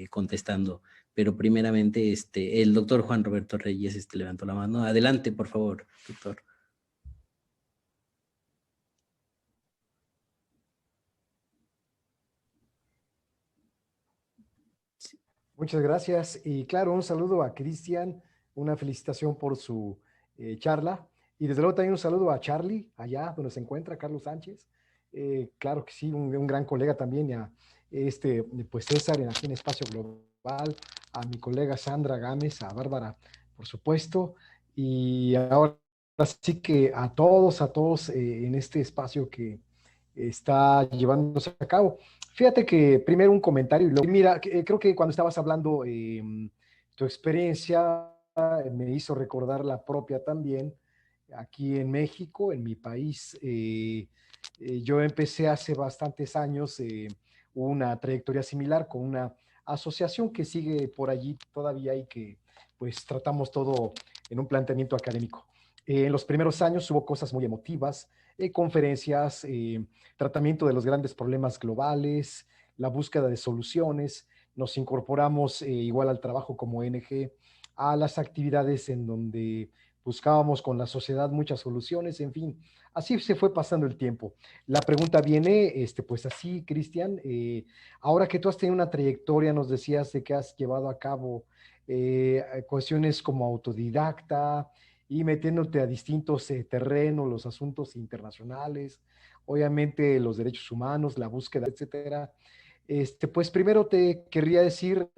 contestando. Pero primeramente, el doctor Juan Roberto Reyes levantó la mano. Adelante, por favor, doctor. Muchas gracias. Y claro, un saludo a Cristian, una felicitación por su charla. Y desde luego también un saludo a Charlie, allá donde se encuentra, Carlos Sánchez. Claro que sí, un gran colega también, y a pues César aquí en Espacio Global, a mi colega Sandra Gámez, a Bárbara, por supuesto. Y ahora sí que a todos en este espacio que está llevándose a cabo. Fíjate que primero un comentario y luego, mira, creo que cuando estabas hablando, tu experiencia me hizo recordar la propia también. Aquí en México, en mi país, yo empecé hace bastantes años una trayectoria similar con una asociación que sigue por allí todavía y que pues tratamos todo en un planteamiento académico. En los primeros años hubo cosas muy emotivas, conferencias, tratamiento de los grandes problemas globales, la búsqueda de soluciones. Nos incorporamos igual al trabajo como ONG, a las actividades en donde buscábamos con la sociedad muchas soluciones, en fin, así se fue pasando el tiempo. La pregunta viene, pues así, Cristian, ahora que tú has tenido una trayectoria, nos decías de que has llevado a cabo cuestiones como autodidacta y metiéndote a distintos terrenos, los asuntos internacionales, obviamente los derechos humanos, la búsqueda, etcétera. Pues primero te querría decir,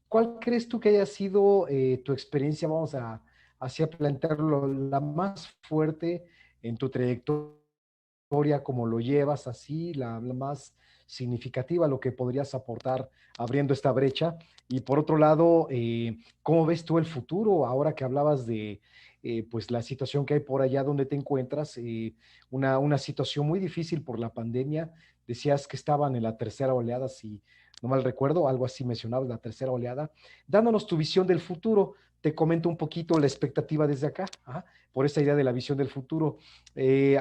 ¿cuál crees tú que haya sido tu experiencia, vamos a así a plantearlo, la más fuerte en tu trayectoria, como lo llevas así, la más significativa, lo que podrías aportar abriendo esta brecha? Y por otro lado, ¿cómo ves tú el futuro ahora que hablabas de pues la situación que hay por allá donde te encuentras? Una situación muy difícil por la pandemia. Decías que estaban en la tercera oleada, si no mal recuerdo, algo así mencionabas, la tercera oleada. Dándonos tu visión del futuro, te comento un poquito la expectativa desde acá, por esa idea de la visión del futuro.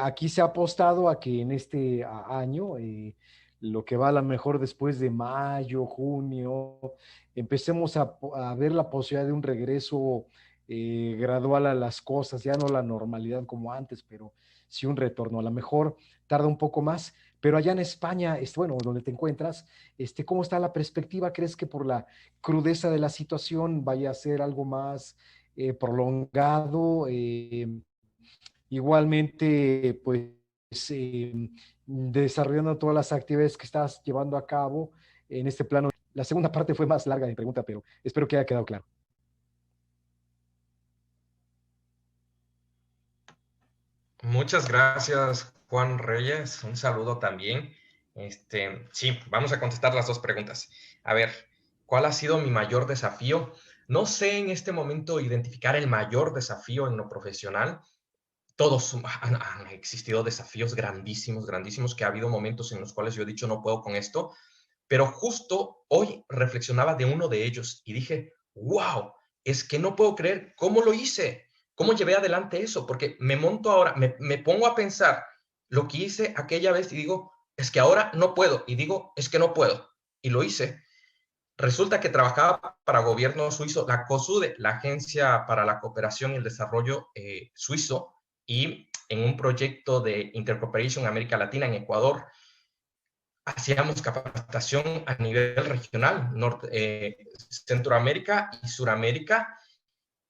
Aquí se ha apostado a que en este año, lo que va a lo mejor después de mayo, junio, empecemos a ver la posibilidad de un regreso gradual a las cosas, ya no la normalidad como antes, pero sí un retorno. A lo mejor tarda un poco más, pero allá en España, bueno, donde te encuentras, ¿cómo está la perspectiva? ¿Crees que por la crudeza de la situación vaya a ser algo más prolongado? Igualmente, pues, desarrollando todas las actividades que estás llevando a cabo en este plano. La segunda parte fue más larga de mi pregunta, pero espero que haya quedado claro. Muchas gracias, Juan Reyes. Un saludo también. Sí, vamos a contestar las dos preguntas. A ver, ¿cuál ha sido mi mayor desafío? No sé en este momento identificar el mayor desafío en lo profesional. Todos han existido desafíos grandísimos, grandísimos, que ha habido momentos en los cuales yo he dicho no puedo con esto, pero justo hoy reflexionaba de uno de ellos y dije, wow, es que no puedo creer cómo lo hice, cómo llevé adelante eso, porque me monto ahora, me pongo a pensar lo que hice aquella vez y digo, es que ahora no puedo, y digo, es que no puedo, y lo hice. Resulta que trabajaba para gobierno suizo, la COSUDE, la Agencia para la Cooperación y el Desarrollo suizo, y en un proyecto de Intercooperation América Latina en Ecuador, hacíamos capacitación a nivel regional, Centroamérica y Suramérica,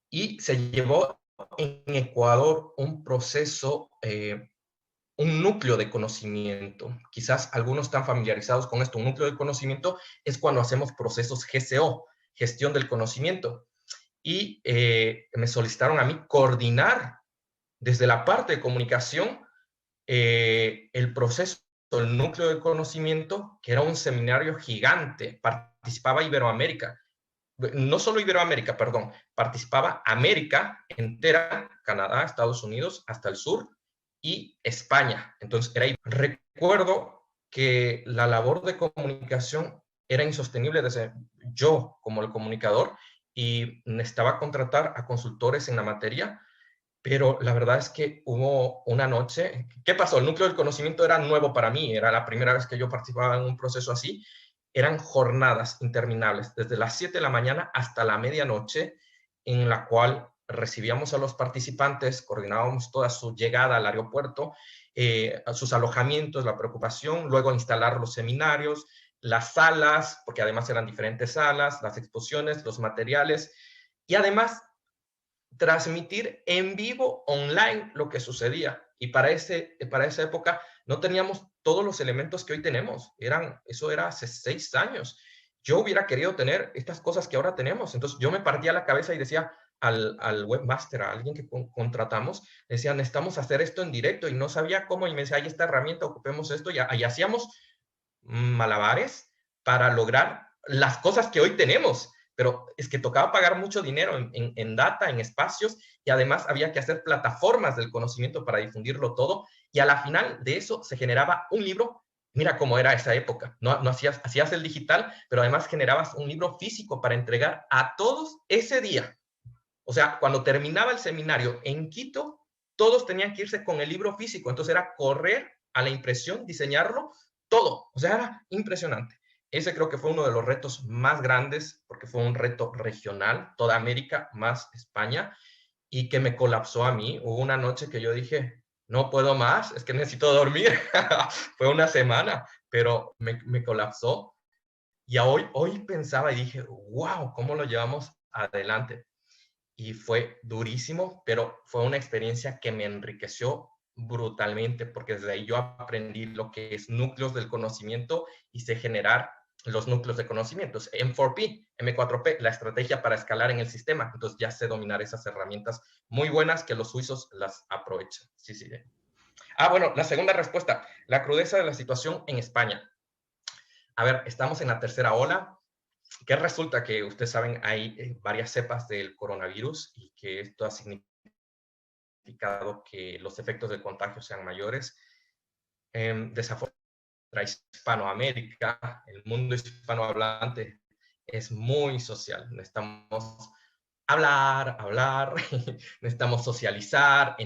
y se llevó en Ecuador un proceso, un núcleo de conocimiento. Quizás algunos están familiarizados con esto. Un núcleo de conocimiento es cuando hacemos procesos GCO, gestión del conocimiento. Y me solicitaron a mí coordinar desde la parte de comunicación el proceso, el núcleo de conocimiento, que era un seminario gigante. Participaba Iberoamérica, no solo Iberoamérica, perdón, participaba América entera, Canadá, Estados Unidos, hasta el sur, y España. Entonces, recuerdo que la labor de comunicación era insostenible desde yo como el comunicador, y necesitaba contratar a consultores en la materia. Pero la verdad es que hubo una noche, ¿qué pasó? El núcleo del conocimiento era nuevo para mí, era la primera vez que yo participaba en un proceso así. Eran jornadas interminables, desde las 7 de la mañana hasta la medianoche, en la cual recibíamos a los participantes, coordinábamos toda su llegada al aeropuerto, sus alojamientos, la preocupación, luego instalar los seminarios, las salas, porque además eran diferentes salas, las exposiciones, los materiales, y además transmitir en vivo online lo que sucedía. Y para esa época no teníamos todos los elementos que hoy tenemos. Eso era hace 6 años. Yo hubiera querido tener estas cosas que ahora tenemos. Entonces yo me partía la cabeza y decía al webmaster, a alguien que contratamos, decía, necesitamos hacer esto en directo, y no sabía cómo, y me decía, hay esta herramienta, ocupemos esto, y hacíamos malabares para lograr las cosas que hoy tenemos. Pero es que tocaba pagar mucho dinero en data, en espacios, y además había que hacer plataformas del conocimiento para difundirlo todo, y a la final de eso se generaba un libro. Mira cómo era esa época, no hacías el digital, pero además generabas un libro físico para entregar a todos ese día. O sea, cuando terminaba el seminario en Quito, todos tenían que irse con el libro físico. Entonces era correr a la impresión, diseñarlo, todo. O sea, era impresionante. Ese creo que fue uno de los retos más grandes, porque fue un reto regional, toda América más España, y que me colapsó a mí. Hubo una noche que yo dije, no puedo más, es que necesito dormir. Fue una semana, pero me colapsó. Y hoy pensaba y dije, wow, ¿cómo lo llevamos adelante? Y fue durísimo, pero fue una experiencia que me enriqueció brutalmente, porque desde ahí yo aprendí lo que es núcleos del conocimiento y sé generar los núcleos de conocimientos. M4P, M4P, la estrategia para escalar en el sistema. Entonces ya sé dominar esas herramientas muy buenas que los suizos las aprovechan. Sí, sí. Bueno, la segunda respuesta, la crudeza de la situación en España. A ver, estamos en la tercera ola. ¿Qué resulta? Que ustedes saben, hay varias cepas del coronavirus y que esto ha significado que los efectos del contagio sean mayores. Desafortunadamente, Hispanoamérica, el mundo hispanohablante es muy social. Necesitamos hablar, necesitamos socializar,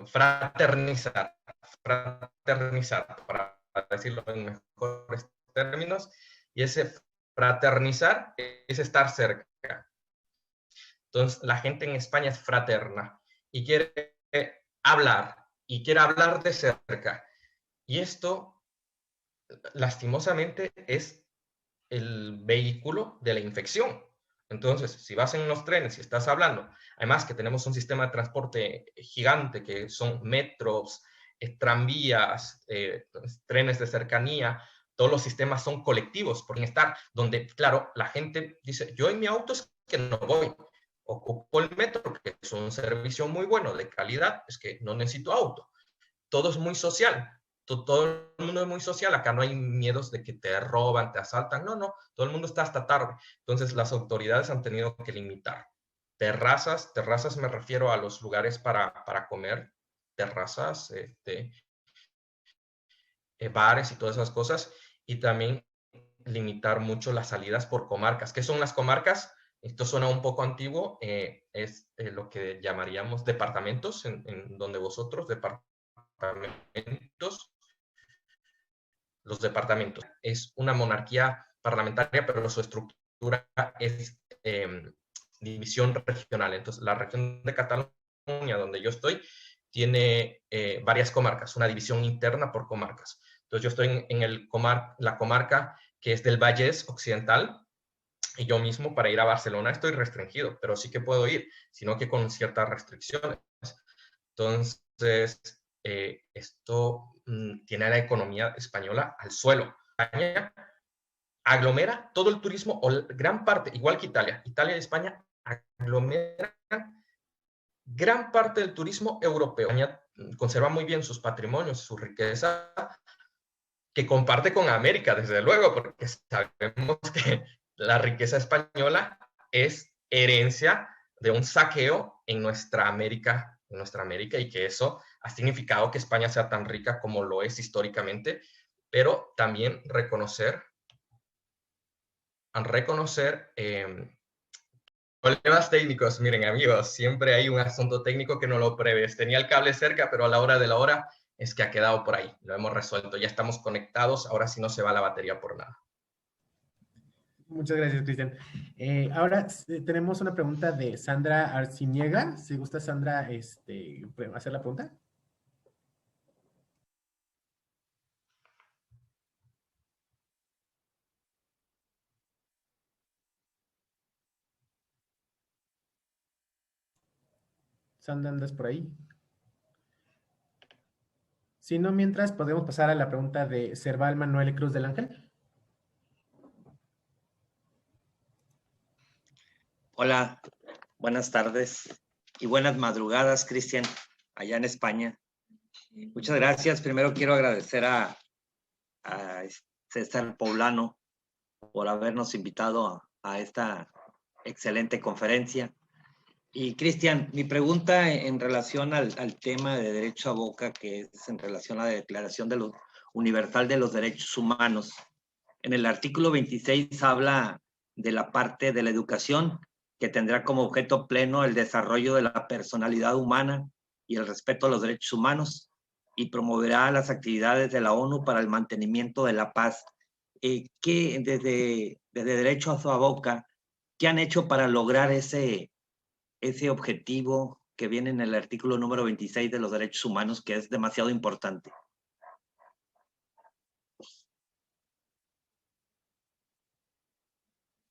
fraternizar, para decirlo en mejores términos, y ese fraternizar es estar cerca. Entonces, la gente en España es fraterna y quiere hablar de cerca. Y esto, lastimosamente, es el vehículo de la infección. Entonces, si vas en los trenes y estás hablando, además que tenemos un sistema de transporte gigante que son metros, tranvías, trenes de cercanía, todos los sistemas son colectivos por estar, donde, claro, la gente dice, yo en mi auto es que no voy, ocupo el metro, que es un servicio muy bueno, de calidad, es que no necesito auto. Todo es muy social. Todo el mundo es muy social, acá no hay miedos de que te roban, te asaltan, no, todo el mundo está hasta tarde. Entonces las autoridades han tenido que limitar. Terrazas me refiero a los lugares para comer, terrazas, bares y todas esas cosas, y también limitar mucho las salidas por comarcas. ¿Qué son las comarcas? Esto suena un poco antiguo, es lo que llamaríamos departamentos, en donde vosotros, departamentos. Los departamentos. Es una monarquía parlamentaria, pero su estructura es división regional. Entonces, la región de Cataluña, donde yo estoy, tiene varias comarcas, una división interna por comarcas. Entonces, yo estoy en la comarca que es del Vallès Occidental, y yo mismo para ir a Barcelona estoy restringido, pero sí que puedo ir, sino que con ciertas restricciones. Entonces, esto tiene a la economía española al suelo. España aglomera todo el turismo, o gran parte, igual que Italia y España aglomeran gran parte del turismo europeo. España conserva muy bien sus patrimonios, su riqueza, que comparte con América, desde luego, porque sabemos que la riqueza española es herencia de un saqueo en nuestra América, y que eso ha significado que España sea tan rica como lo es históricamente, pero también reconocer problemas técnicos. Miren, amigos, siempre hay un asunto técnico que no lo prevés. Tenía el cable cerca, pero a la hora de la hora es que ha quedado por ahí. Lo hemos resuelto, ya estamos conectados, ahora sí no se va la batería por nada. Muchas gracias, Cristian. Ahora tenemos una pregunta de Sandra Arciniega. Si gusta, Sandra, hacer la pregunta. Sandra, ¿andas por ahí? Si no, mientras podemos pasar a la pregunta de Serval Manuel Cruz del Ángel. Hola, buenas tardes y buenas madrugadas, Cristian, allá en España. Muchas gracias. Primero quiero agradecer a César Poblano por habernos invitado a esta excelente conferencia. Y Cristian, mi pregunta en relación al tema de derecho a boca, que es en relación a la Declaración Universal de los Derechos Humanos. En el artículo 26 habla de la parte de la educación, que tendrá como objeto pleno el desarrollo de la personalidad humana y el respeto a los derechos humanos, y promoverá las actividades de la ONU para el mantenimiento de la paz. ¿Qué desde Derecho a Boca, qué han hecho para lograr ese objetivo que viene en el artículo número 26 de los derechos humanos, que es demasiado importante?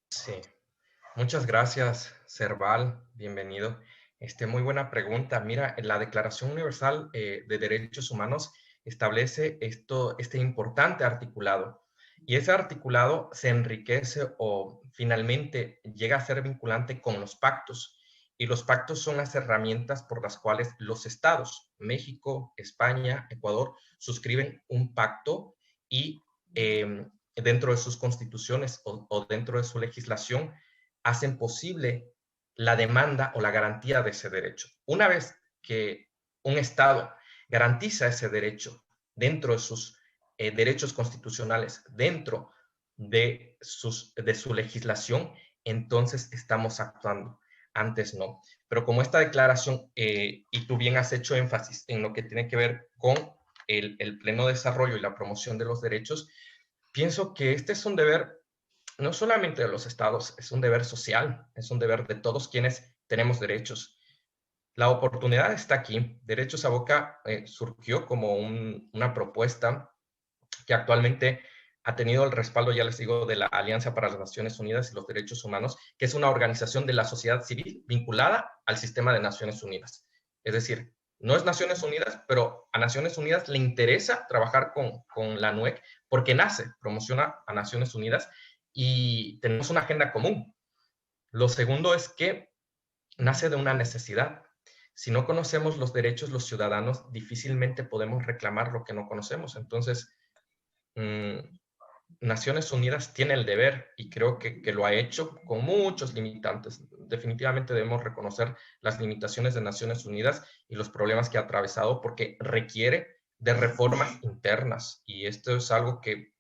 Sí, muchas gracias, Serval, bienvenido. Muy buena pregunta. Mira, la Declaración Universal de Derechos Humanos establece este importante articulado, y ese articulado se enriquece o finalmente llega a ser vinculante con los pactos, y los pactos son las herramientas por las cuales los estados, México, España, Ecuador, suscriben un pacto y dentro de sus constituciones o dentro de su legislación hacen posible la demanda o la garantía de ese derecho. Una vez que un Estado garantiza ese derecho dentro de sus derechos constitucionales, dentro de su legislación, entonces estamos actuando. Antes no. Pero como esta declaración, y tú bien has hecho énfasis en lo que tiene que ver con el pleno desarrollo y la promoción de los derechos, pienso que este es un deber no solamente de los estados, es un deber social, es un deber de todos quienes tenemos derechos. La oportunidad está aquí. Derechos a Boca surgió como una propuesta que actualmente ha tenido el respaldo, ya les digo, de la Alianza para las Naciones Unidas y los Derechos Humanos, que es una organización de la sociedad civil vinculada al sistema de Naciones Unidas. Es decir, no es Naciones Unidas, pero a Naciones Unidas le interesa trabajar con la NUEC porque promociona a Naciones Unidas y tenemos una agenda común. Lo segundo es que nace de una necesidad. Si no conocemos los derechos, los ciudadanos difícilmente podemos reclamar lo que no conocemos. Entonces, Naciones Unidas tiene el deber, y creo que lo ha hecho con muchos limitantes. Definitivamente debemos reconocer las limitaciones de Naciones Unidas y los problemas que ha atravesado, porque requiere de reformas internas, y esto es algo que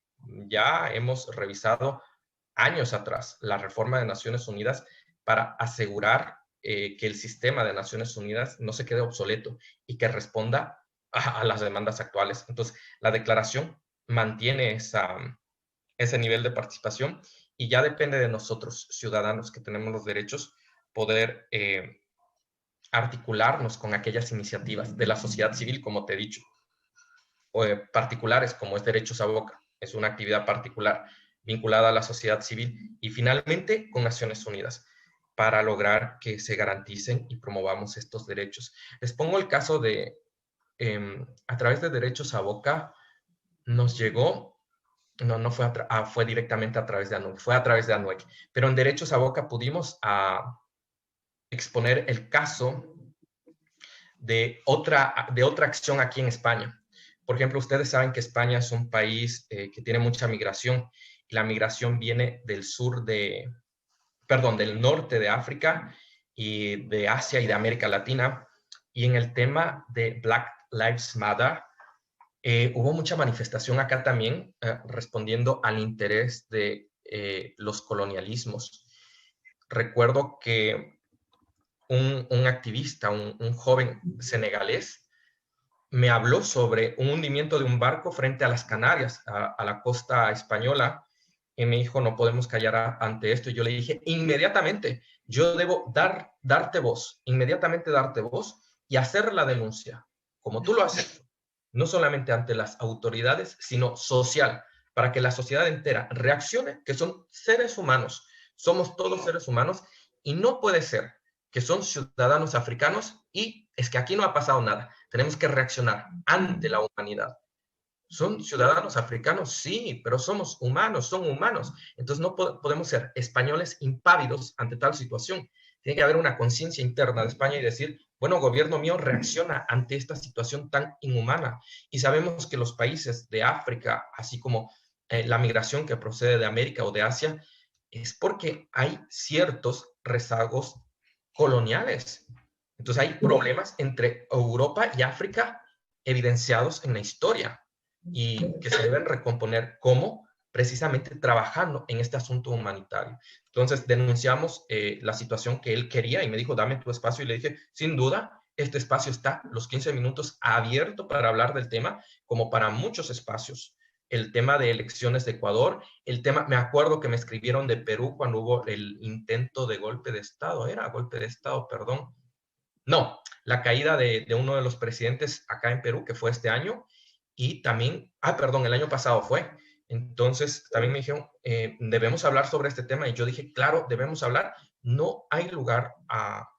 ya hemos revisado años atrás, la reforma de Naciones Unidas, para asegurar que el sistema de Naciones Unidas no se quede obsoleto y que responda a las demandas actuales. Entonces, la declaración mantiene ese nivel de participación, y ya depende de nosotros, ciudadanos que tenemos los derechos, poder articularnos con aquellas iniciativas de la sociedad civil, como te he dicho, o particulares, como es Derechos a Boca, es una actividad particular vinculada a la sociedad civil, y finalmente con Naciones Unidas, para lograr que se garanticen y promovamos estos derechos. Les pongo el caso de, a través de Derechos a Boca, nos llegó, no fue, fue directamente a través de ANUEC, fue a través de ANUEC, pero en Derechos a Boca pudimos exponer el caso de otra acción aquí en España. Por ejemplo, ustedes saben que España es un país que tiene mucha migración, y la migración viene del del norte de África y de Asia y de América Latina. Y en el tema de Black Lives Matter, hubo mucha manifestación acá también, respondiendo al interés de los colonialismos. Recuerdo que un activista, un joven senegalés, me habló sobre un hundimiento de un barco frente a las Canarias, a la costa española, y me dijo, no podemos callar ante esto. Y yo le dije, inmediatamente, yo debo darte voz, inmediatamente darte voz y hacer la denuncia, como tú lo has hecho, no solamente ante las autoridades, sino social, para que la sociedad entera reaccione, que son seres humanos, somos todos seres humanos, y no puede ser que son ciudadanos africanos y es que aquí no ha pasado nada. Tenemos que reaccionar ante la humanidad. ¿Son ciudadanos africanos? Sí, pero somos humanos, son humanos. Entonces no podemos ser españoles impávidos ante tal situación. Tiene que haber una conciencia interna de España y decir, bueno, gobierno mío, reacciona ante esta situación tan inhumana. Y sabemos que los países de África, así como la migración que procede de América o de Asia, es porque hay ciertos rezagos coloniales. Entonces hay problemas entre Europa y África evidenciados en la historia y que se deben recomponer. ¿Cómo? precisamente trabajando en este asunto humanitario. Entonces denunciamos la situación que él quería y me dijo, dame tu espacio, y le dije, sin duda, este espacio está los 15 minutos abierto para hablar del tema, como para muchos espacios. El tema de elecciones de Ecuador, el tema, me acuerdo que me escribieron de Perú cuando hubo el intento de golpe de Estado, era golpe de Estado, perdón. No, la caída de uno de los presidentes acá en Perú, que fue este año, y también, perdón, el año pasado fue. Entonces, también me dijeron, debemos hablar sobre este tema, y yo dije, claro, debemos hablar. No hay lugar a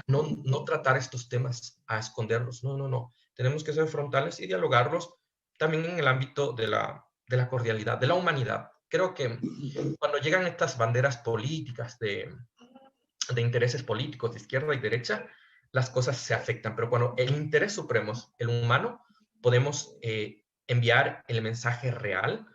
no tratar estos temas, a esconderlos. No, no, no. Tenemos que ser frontales y dialogarlos también en el ámbito de la cordialidad, de la humanidad. Creo que cuando llegan estas banderas políticas de intereses políticos de izquierda y derecha, las cosas se afectan. Pero cuando el interés supremo es el humano, podemos enviar el mensaje real,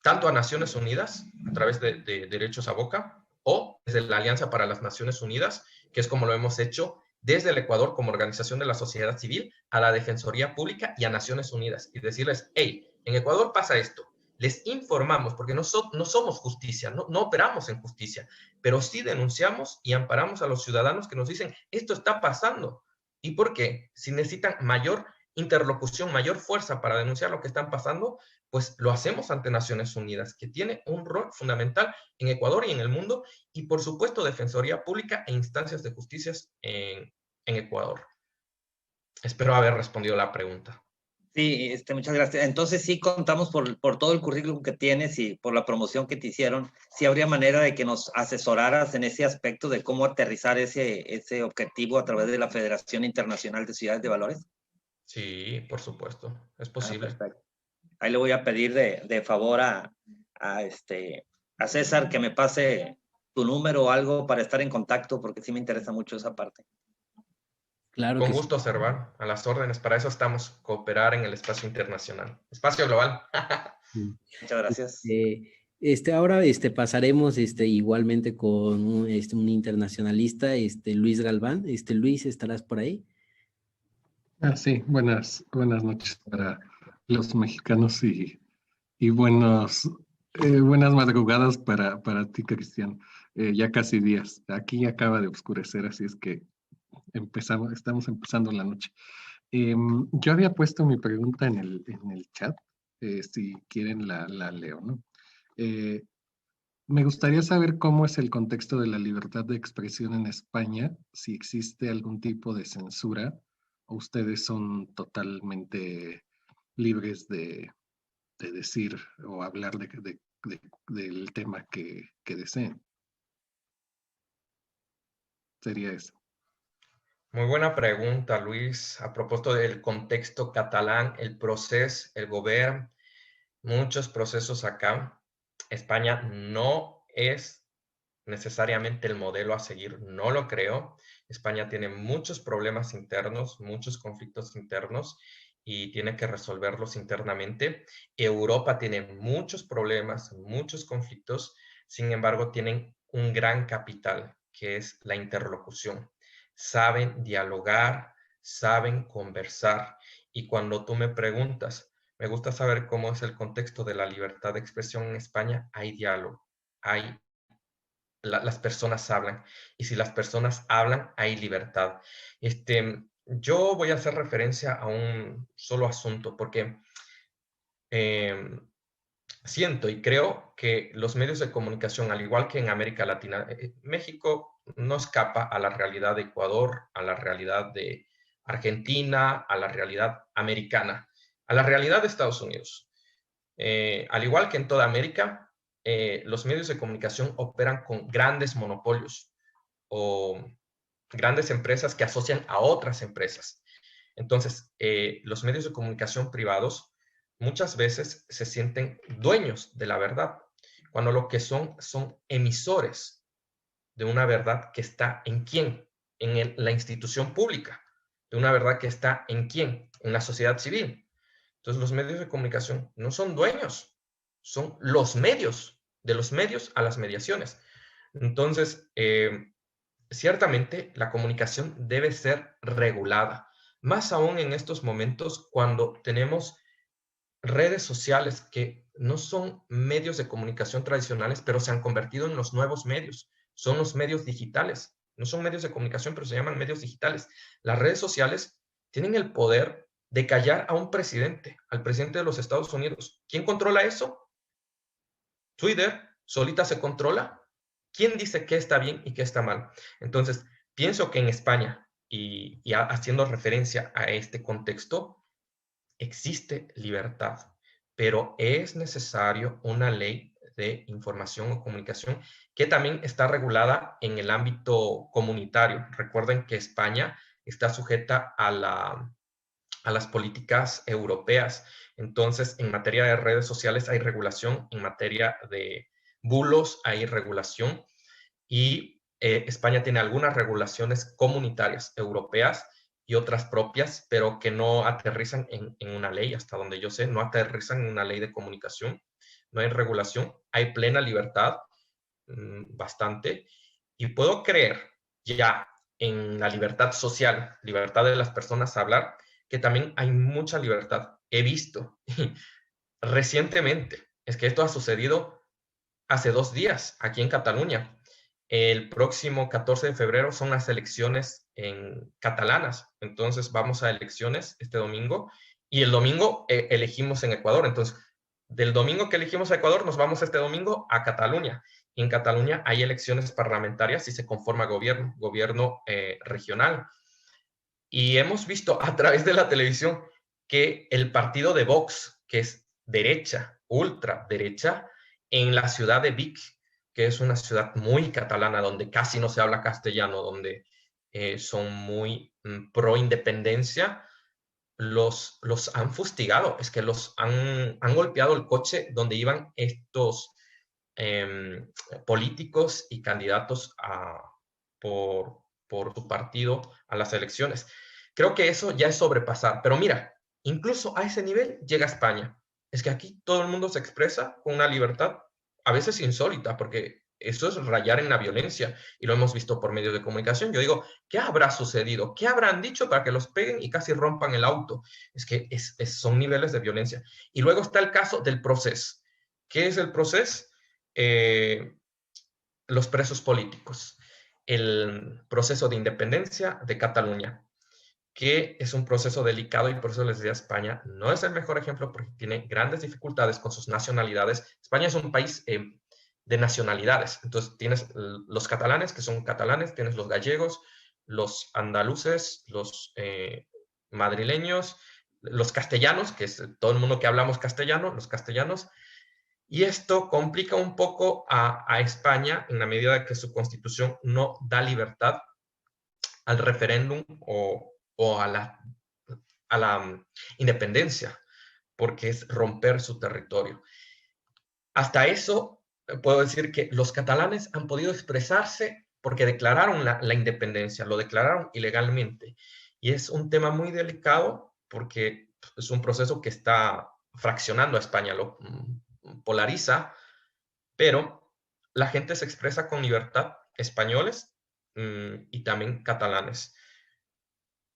tanto a Naciones Unidas, a través de Derechos a Boca, o desde la Alianza para las Naciones Unidas, que es como lo hemos hecho desde el Ecuador como organización de la sociedad civil, a la Defensoría Pública y a Naciones Unidas, y decirles, hey, en Ecuador pasa esto. Les informamos, porque no somos justicia, no operamos en justicia, pero sí denunciamos y amparamos a los ciudadanos que nos dicen, esto está pasando. ¿Y por qué? Si necesitan mayor interlocución, mayor fuerza para denunciar lo que están pasando, pues lo hacemos ante Naciones Unidas, que tiene un rol fundamental en Ecuador y en el mundo, y por supuesto Defensoría Pública e instancias de justicia en Ecuador. Espero haber respondido la pregunta. Sí, muchas gracias. Entonces sí contamos por todo el currículum que tienes y por la promoción que te hicieron. ¿Sí habría manera de que nos asesoraras en ese aspecto de cómo aterrizar ese objetivo a través de la Federación Internacional de Ciudades de Valores? Sí, por supuesto, es posible. Perfecto. Ahí le voy a pedir de favor a César que me pase tu número o algo para estar en contacto, porque sí me interesa mucho esa parte. Claro Con que gusto, Servan, a las órdenes. Para eso estamos, cooperar en el espacio internacional, espacio global. sí. Muchas gracias. Ahora pasaremos igualmente con un internacionalista, Luis Galván. Luis, ¿estarás por ahí? Sí, buenas noches para los mexicanos y buenas madrugadas para ti, Cristian. Ya casi días. Aquí acaba de oscurecer, así es que estamos empezando la noche. Yo había puesto mi pregunta en el chat, si quieren la leo, ¿no? Me gustaría saber cómo es el contexto de la libertad de expresión en España, si existe algún tipo de censura, o ustedes son totalmente libres de decir o hablar del tema que deseen. Sería eso. Muy buena pregunta, Luis. A propósito del contexto catalán, el proceso, el gobierno, muchos procesos acá. España no es necesariamente el modelo a seguir, no lo creo. España tiene muchos problemas internos, muchos conflictos internos, y tiene que resolverlos internamente. Europa tiene muchos problemas, muchos conflictos, sin embargo, tienen un gran capital, que es la interlocución. Saben dialogar, saben conversar. Y cuando tú me preguntas, me gusta saber cómo es el contexto de la libertad de expresión en España, hay diálogo, las personas hablan, y si las personas hablan, hay libertad. Yo voy a hacer referencia a un solo asunto, porque siento y creo que los medios de comunicación, al igual que en América Latina, México no escapa a la realidad de Ecuador, a la realidad de Argentina, a la realidad americana, a la realidad de Estados Unidos. Al igual que en toda América, los medios de comunicación operan con grandes monopolios o grandes empresas que asocian a otras empresas. Entonces, los medios de comunicación privados muchas veces se sienten dueños de la verdad, cuando lo que son emisores de una verdad que está ¿en quién? En la institución pública, de una verdad que está ¿en quién? En la sociedad civil. Entonces, los medios de comunicación no son dueños, son los medios, de los medios a las mediaciones. Entonces, ciertamente la comunicación debe ser regulada, más aún en estos momentos cuando tenemos redes sociales que no son medios de comunicación tradicionales, pero se han convertido en los nuevos medios. Son los medios digitales. No son medios de comunicación, pero se llaman medios digitales. Las redes sociales tienen el poder de callar a un presidente, al presidente de los Estados Unidos. ¿Quién controla eso? Twitter solita se controla. ¿Quién dice qué está bien y qué está mal? Entonces, pienso que en España, y haciendo referencia a este contexto, existe libertad, pero es necesario una ley de información o comunicación que también está regulada en el ámbito comunitario. Recuerden que España está sujeta a las políticas europeas. Entonces, en materia de redes sociales hay regulación, en materia de bulos hay regulación y España tiene algunas regulaciones comunitarias europeas y otras propias, pero que no aterrizan en una ley, hasta donde yo sé, no aterrizan en una ley de comunicación, no hay regulación, hay plena libertad, bastante, y puedo creer ya en la libertad social, libertad de las personas a hablar, que también hay mucha libertad. He visto recientemente, es que esto ha sucedido hace 2 días aquí en Cataluña. El próximo 14 de febrero son las elecciones catalanas, entonces vamos a elecciones este domingo y el domingo elegimos en Ecuador, entonces del domingo que elegimos a Ecuador nos vamos este domingo a Cataluña y en Cataluña hay elecciones parlamentarias y se conforma gobierno regional. Y hemos visto a través de la televisión que el partido de Vox, que es derecha, ultraderecha, en la ciudad de Vic, que es una ciudad muy catalana, donde casi no se habla castellano, donde son muy pro independencia, los han fustigado, es que los han golpeado el coche donde iban estos políticos y candidatos por su partido a las elecciones. Creo que eso ya es sobrepasar, pero mira, incluso a ese nivel llega España. Es que aquí todo el mundo se expresa con una libertad a veces insólita, porque eso es rayar en la violencia y lo hemos visto por medios de comunicación. Yo digo, ¿qué habrá sucedido? ¿Qué habrán dicho para que los peguen y casi rompan el auto? Es que son niveles de violencia. Y luego está el caso del proceso. ¿Qué es el proceso? Los presos políticos. El proceso de independencia de Cataluña, que es un proceso delicado y por eso les decía, España no es el mejor ejemplo porque tiene grandes dificultades con sus nacionalidades. España es un país de nacionalidades. Entonces tienes los catalanes, que son catalanes, tienes los gallegos, los andaluces, los madrileños, los castellanos, que es todo el mundo que hablamos castellano, los castellanos. Y esto complica un poco a España en la medida de que su constitución no da libertad al referéndum o a la independencia, porque es romper su territorio. Hasta eso, puedo decir que los catalanes han podido expresarse porque declararon la independencia, lo declararon ilegalmente. Y es un tema muy delicado porque es un proceso que está fraccionando a España, lo polariza, pero la gente se expresa con libertad, españoles y también catalanes.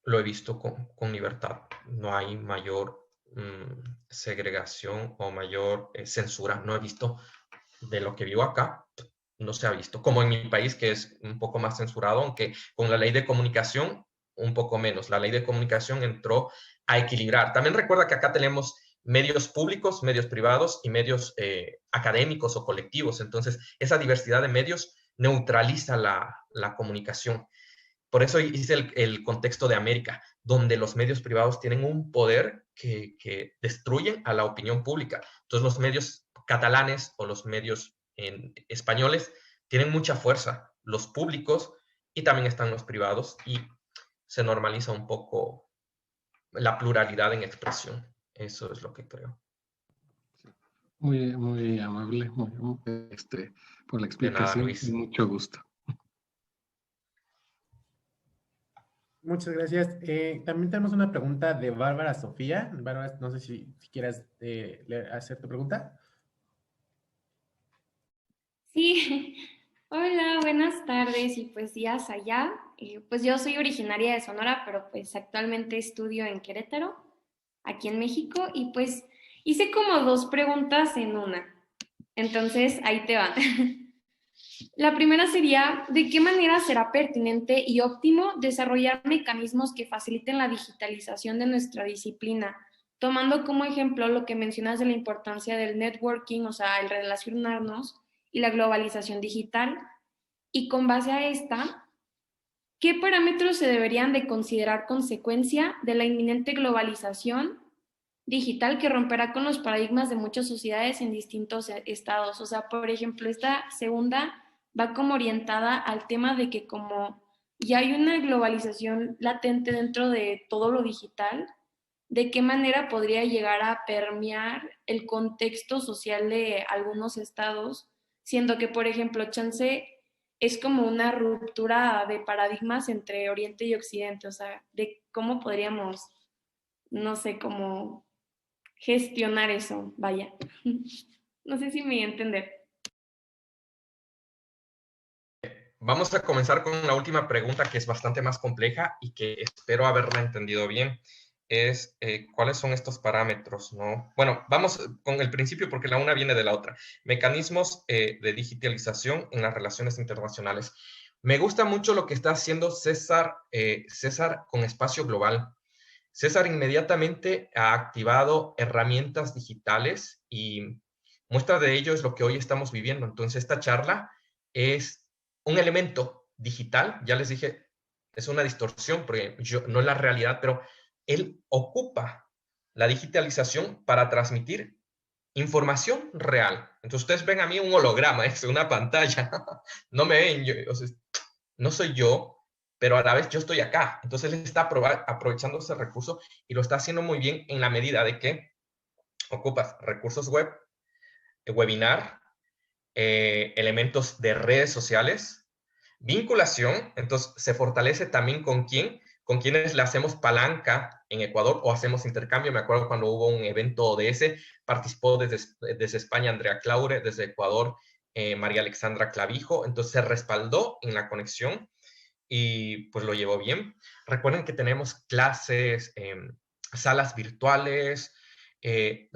Lo he visto con libertad. No hay mayor segregación o mayor censura. No he visto de lo que vivo acá, no se ha visto. Como en mi país, que es un poco más censurado, aunque con la ley de comunicación, un poco menos. La ley de comunicación entró a equilibrar. También recuerda que acá tenemos medios públicos, medios privados y medios académicos o colectivos. Entonces, esa diversidad de medios neutraliza la comunicación. Por eso hice el contexto de América, donde los medios privados tienen un poder que destruyen a la opinión pública. Entonces los medios catalanes o los medios españoles tienen mucha fuerza, los públicos y también están los privados y se normaliza un poco la pluralidad en expresión. Eso es lo que creo. Muy, muy amable, por la explicación. De nada, Luis. Mucho gusto. Muchas gracias. También tenemos una pregunta de Bárbara Sofía. Bárbara, no sé si quieras hacer tu pregunta. Sí, hola, buenas tardes y pues días allá. Pues yo soy originaria de Sonora, pero pues actualmente estudio en Querétaro, aquí en México, y pues hice como 2 preguntas en una. Entonces, ahí te van. La primera sería, ¿de qué manera será pertinente y óptimo desarrollar mecanismos que faciliten la digitalización de nuestra disciplina? Tomando como ejemplo lo que mencionas de la importancia del networking, o sea, el relacionarnos y la globalización digital. Y con base a esta, ¿qué parámetros se deberían de considerar consecuencia de la inminente globalización digital que romperá con los paradigmas de muchas sociedades en distintos estados? O sea, por ejemplo, esta segunda va como orientada al tema de que como ya hay una globalización latente dentro de todo lo digital, ¿de qué manera podría llegar a permear el contexto social de algunos estados? Siendo que, por ejemplo, chance es como una ruptura de paradigmas entre Oriente y Occidente, o sea, de cómo podríamos, no sé, cómo gestionar eso, vaya. No sé si me voy a entender. Vamos a comenzar con la última pregunta, que es bastante más compleja y que espero haberla entendido bien. Es ¿cuáles son estos parámetros, no? Bueno, vamos con el principio porque la una viene de la otra. Mecanismos de digitalización en las relaciones internacionales. Me gusta mucho lo que está haciendo César, César con Espacio Global. César inmediatamente ha activado herramientas digitales y muestra de ello es lo que hoy estamos viviendo. Entonces, esta charla es un elemento digital, ya les dije, es una distorsión, porque no es la realidad, pero él ocupa la digitalización para transmitir información real. Entonces, ustedes ven a mí un holograma, es una pantalla. No me ven, o sea, no soy yo, pero a la vez yo estoy acá. Entonces él está aprovechando ese recurso y lo está haciendo muy bien en la medida de que ocupas recursos web, webinar, elementos de redes sociales, vinculación. Entonces se fortalece también con quienes le hacemos palanca en Ecuador o hacemos intercambio. Me acuerdo cuando hubo un evento ODS, participó desde España Andrea Claure, desde Ecuador María Alexandra Clavijo. Entonces se respaldó en la conexión y pues lo llevó bien. Recuerden que tenemos clases, salas virtuales,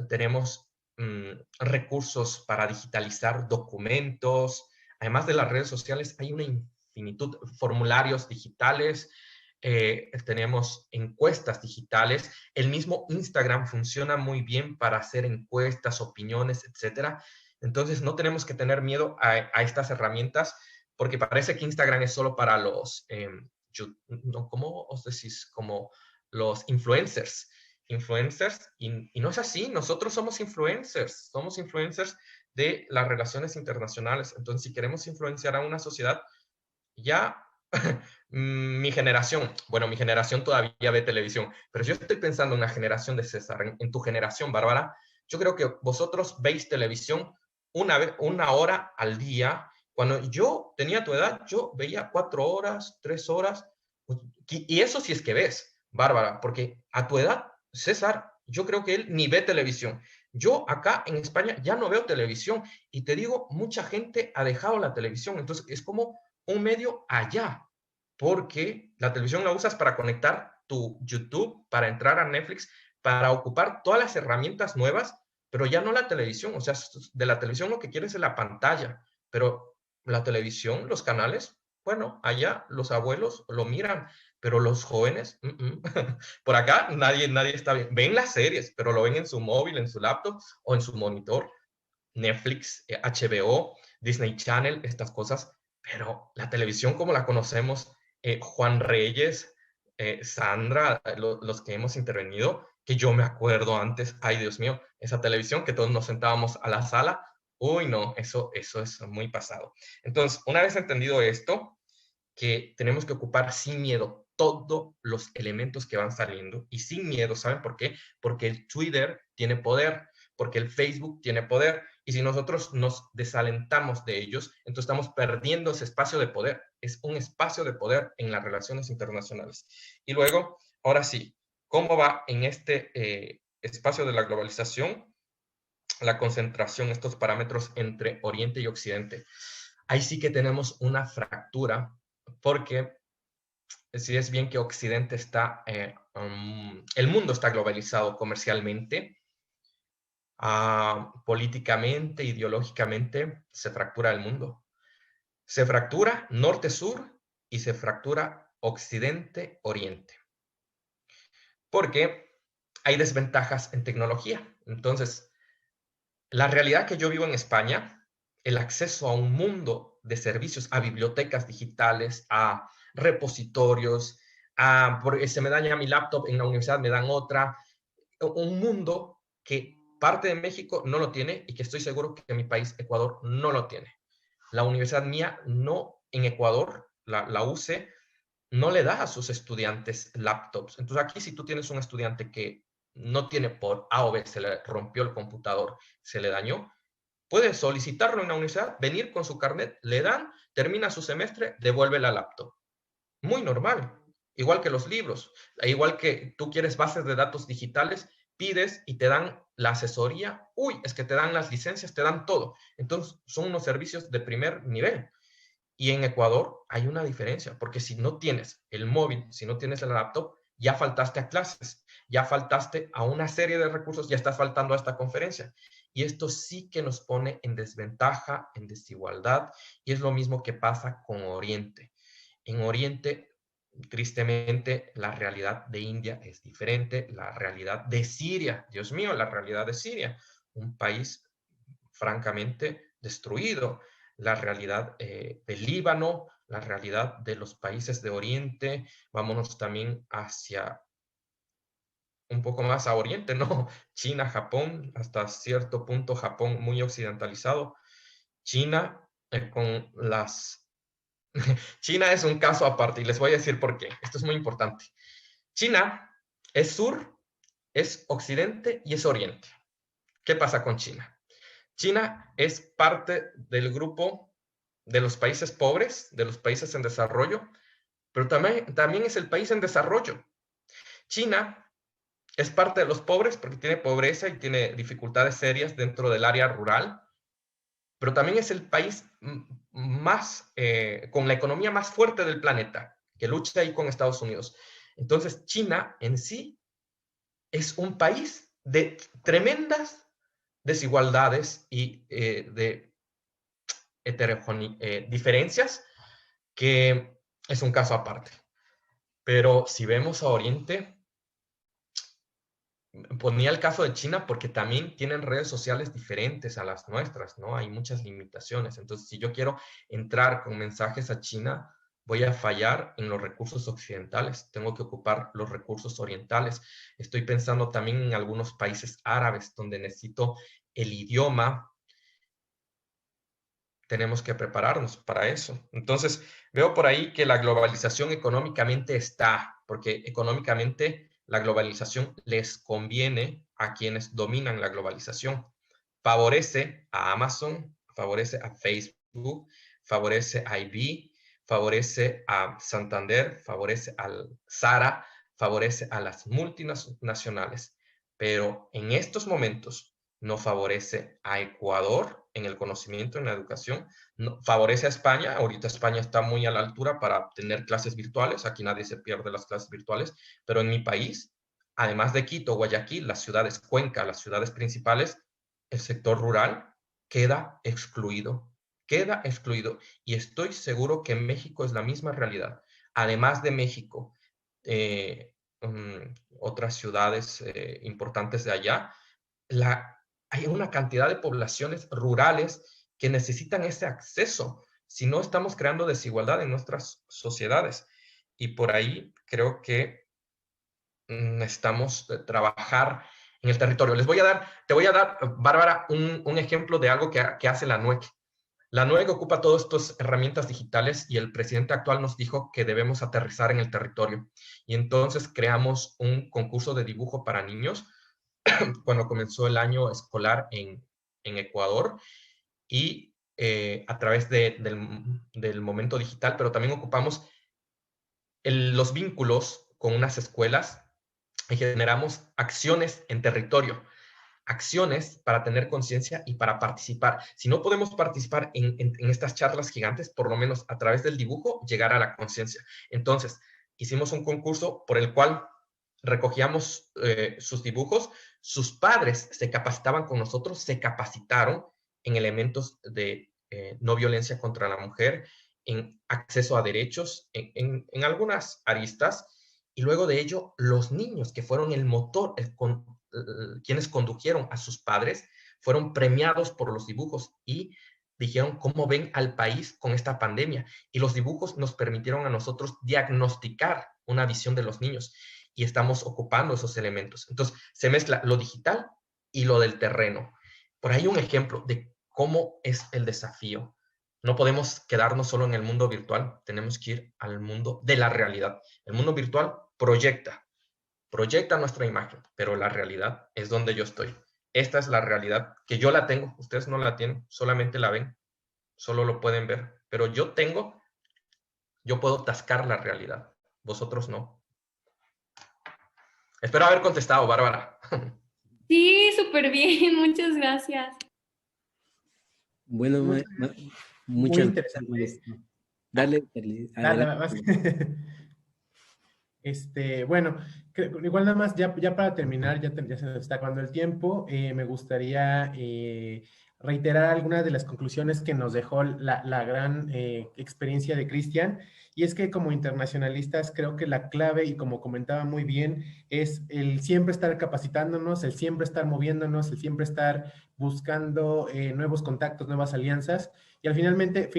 tenemos recursos para digitalizar documentos. Además de las redes sociales, hay una infinitud, formularios digitales, tenemos encuestas digitales. El mismo Instagram funciona muy bien para hacer encuestas, opiniones, etcétera. Entonces, no tenemos que tener miedo a estas herramientas, porque parece que Instagram es solo para los, ¿cómo os decís? Como los influencers, y no es así. Nosotros somos influencers de las relaciones internacionales. Entonces, si queremos influenciar a una sociedad, ya mi generación todavía ve televisión, pero yo estoy pensando en la generación de César, en tu generación, Bárbara. Yo creo que vosotros veis televisión una hora al día. Cuando yo tenía tu edad, yo veía 4 horas, 3 horas, y eso sí es que ves, Bárbara, porque a tu edad, César, yo creo que él ni ve televisión. Yo acá en España ya no veo televisión, y te digo, mucha gente ha dejado la televisión. Entonces es como un medio allá, porque la televisión la usas para conectar tu YouTube, para entrar a Netflix, para ocupar todas las herramientas nuevas, pero ya no la televisión. O sea, de la televisión lo que quieres es la pantalla, pero la televisión, los canales, bueno, allá los abuelos lo miran, pero los jóvenes, por acá nadie está bien. Ven las series, pero lo ven en su móvil, en su laptop o en su monitor. Netflix, HBO, Disney Channel, estas cosas, pero la televisión como la conocemos, Juan Reyes, Sandra, los que hemos intervenido, que yo me acuerdo antes, ay Dios mío, esa televisión que todos nos sentábamos a la sala, uy no, eso es muy pasado. Entonces, una vez entendido esto, que tenemos que ocupar sin miedo todos los elementos que van saliendo, y sin miedo, ¿saben por qué? Porque el Twitter tiene poder, porque el Facebook tiene poder, y si nosotros nos desalentamos de ellos, entonces estamos perdiendo ese espacio de poder. Es un espacio de poder en las relaciones internacionales. Y luego, ahora sí, ¿cómo va en este espacio de la globalización la concentración, estos parámetros entre Oriente y Occidente? Ahí sí que tenemos una fractura, porque si es bien que Occidente está, el mundo está globalizado comercialmente, políticamente, ideológicamente, se fractura el mundo. Se fractura norte-sur y se fractura occidente-oriente. Porque hay desventajas en tecnología. Entonces, la realidad que yo vivo en España, el acceso a un mundo de servicios, a bibliotecas digitales, a repositorios, porque se me daña mi laptop en la universidad, me dan otra, un mundo que parte de México no lo tiene y que estoy seguro que mi país, Ecuador, no lo tiene. La universidad mía no, en Ecuador, la UCE, no le da a sus estudiantes laptops. Entonces aquí si tú tienes un estudiante que no tiene por A o B, se le rompió el computador, se le dañó, puede solicitarlo en la universidad, venir con su carnet, le dan, termina su semestre, devuelve la laptop. Muy normal. Igual que los libros, igual que tú quieres bases de datos digitales, pides y te dan la asesoría, es que te dan las licencias, te dan todo. Entonces son unos servicios de primer nivel. Y en Ecuador hay una diferencia, porque si no tienes el móvil, si no tienes el laptop, ya faltaste a clases, ya faltaste a una serie de recursos, ya estás faltando a esta conferencia. Y esto sí que nos pone en desventaja, en desigualdad, y es lo mismo que pasa con Oriente. En Oriente, tristemente, la realidad de India es diferente, la realidad de Siria, Dios mío, la realidad de Siria, un país francamente destruido, la realidad del Líbano, la realidad de los países de Oriente, vámonos también hacia un poco más a Oriente, ¿no? China, Japón, hasta cierto punto Japón muy occidentalizado. China con las... China es un caso aparte y les voy a decir por qué. Esto es muy importante. China es sur, es occidente y es oriente. ¿Qué pasa con China? China es parte del grupo de los países pobres, de los países en desarrollo, pero también es el país en desarrollo. China es parte de los pobres porque tiene pobreza y tiene dificultades serias dentro del área rural, pero también es el país más, con la economía más fuerte del planeta, que lucha ahí con Estados Unidos. Entonces, China en sí es un país de tremendas desigualdades y de diferencias, que es un caso aparte. Pero si vemos a Oriente, ponía el caso de China porque también tienen redes sociales diferentes a las nuestras, ¿no? Hay muchas limitaciones. Entonces, si yo quiero entrar con mensajes a China, voy a fallar en los recursos occidentales. Tengo que ocupar los recursos orientales. Estoy pensando también en algunos países árabes donde necesito el idioma. Tenemos que prepararnos para eso. Entonces, veo por ahí que la globalización económicamente está, porque económicamente la globalización les conviene a quienes dominan la globalización. Favorece a Amazon, favorece a Facebook, favorece a IB, favorece a Santander, favorece al Zara, favorece a las multinacionales. Pero en estos momentos no favorece a Ecuador en el conocimiento, en la educación, no, favorece a España. Ahorita España está muy a la altura para tener clases virtuales, aquí nadie se pierde las clases virtuales, pero en mi país, además de Quito, Guayaquil, las ciudades Cuenca, las ciudades principales, el sector rural queda excluido, y estoy seguro que en México es la misma realidad. Además de México, otras ciudades importantes de allá, hay una cantidad de poblaciones rurales que necesitan ese acceso, si no estamos creando desigualdad en nuestras sociedades. Y por ahí creo que necesitamos trabajar en el territorio. Te voy a dar, Bárbara, un ejemplo de algo que hace la NUEC. La NUEC ocupa todas estas herramientas digitales y el presidente actual nos dijo que debemos aterrizar en el territorio. Y entonces creamos un concurso de dibujo para niños cuando comenzó el año escolar en Ecuador, y a través del momento digital, pero también ocupamos los vínculos con unas escuelas y generamos acciones en territorio, acciones para tener conciencia y para participar. Si no podemos participar en estas charlas gigantes, por lo menos a través del dibujo, llegar a la conciencia. Entonces, hicimos un concurso por el cual recogíamos sus dibujos, sus padres se capacitaban con nosotros, se capacitaron en elementos de no violencia contra la mujer, en acceso a derechos, en algunas aristas, y luego de ello, los niños que fueron el motor, quienes condujeron a sus padres, fueron premiados por los dibujos y dijeron cómo ven al país con esta pandemia. Y los dibujos nos permitieron a nosotros diagnosticar una visión de los niños y estamos ocupando esos elementos. Entonces, se mezcla lo digital y lo del terreno. Por ahí un ejemplo de cómo es el desafío. No podemos quedarnos solo en el mundo virtual, tenemos que ir al mundo de la realidad. El mundo virtual proyecta nuestra imagen, pero la realidad es donde yo estoy. Esta es la realidad, que yo la tengo, ustedes no la tienen, solamente la ven, solo lo pueden ver, pero yo puedo tascar la realidad, vosotros no. Espero haber contestado, Bárbara. Sí, súper bien, muchas gracias. Bueno, muchas gracias, maestro. Dale, bueno, igual nada más, ya para terminar, ya se nos está acabando el tiempo, me gustaría reiterar algunas de las conclusiones que nos dejó la gran experiencia de Cristian, y es que como internacionalistas creo que la clave, y como comentaba muy bien, es el siempre estar capacitándonos, el siempre estar moviéndonos, el siempre estar buscando nuevos contactos, nuevas alianzas, y finalmente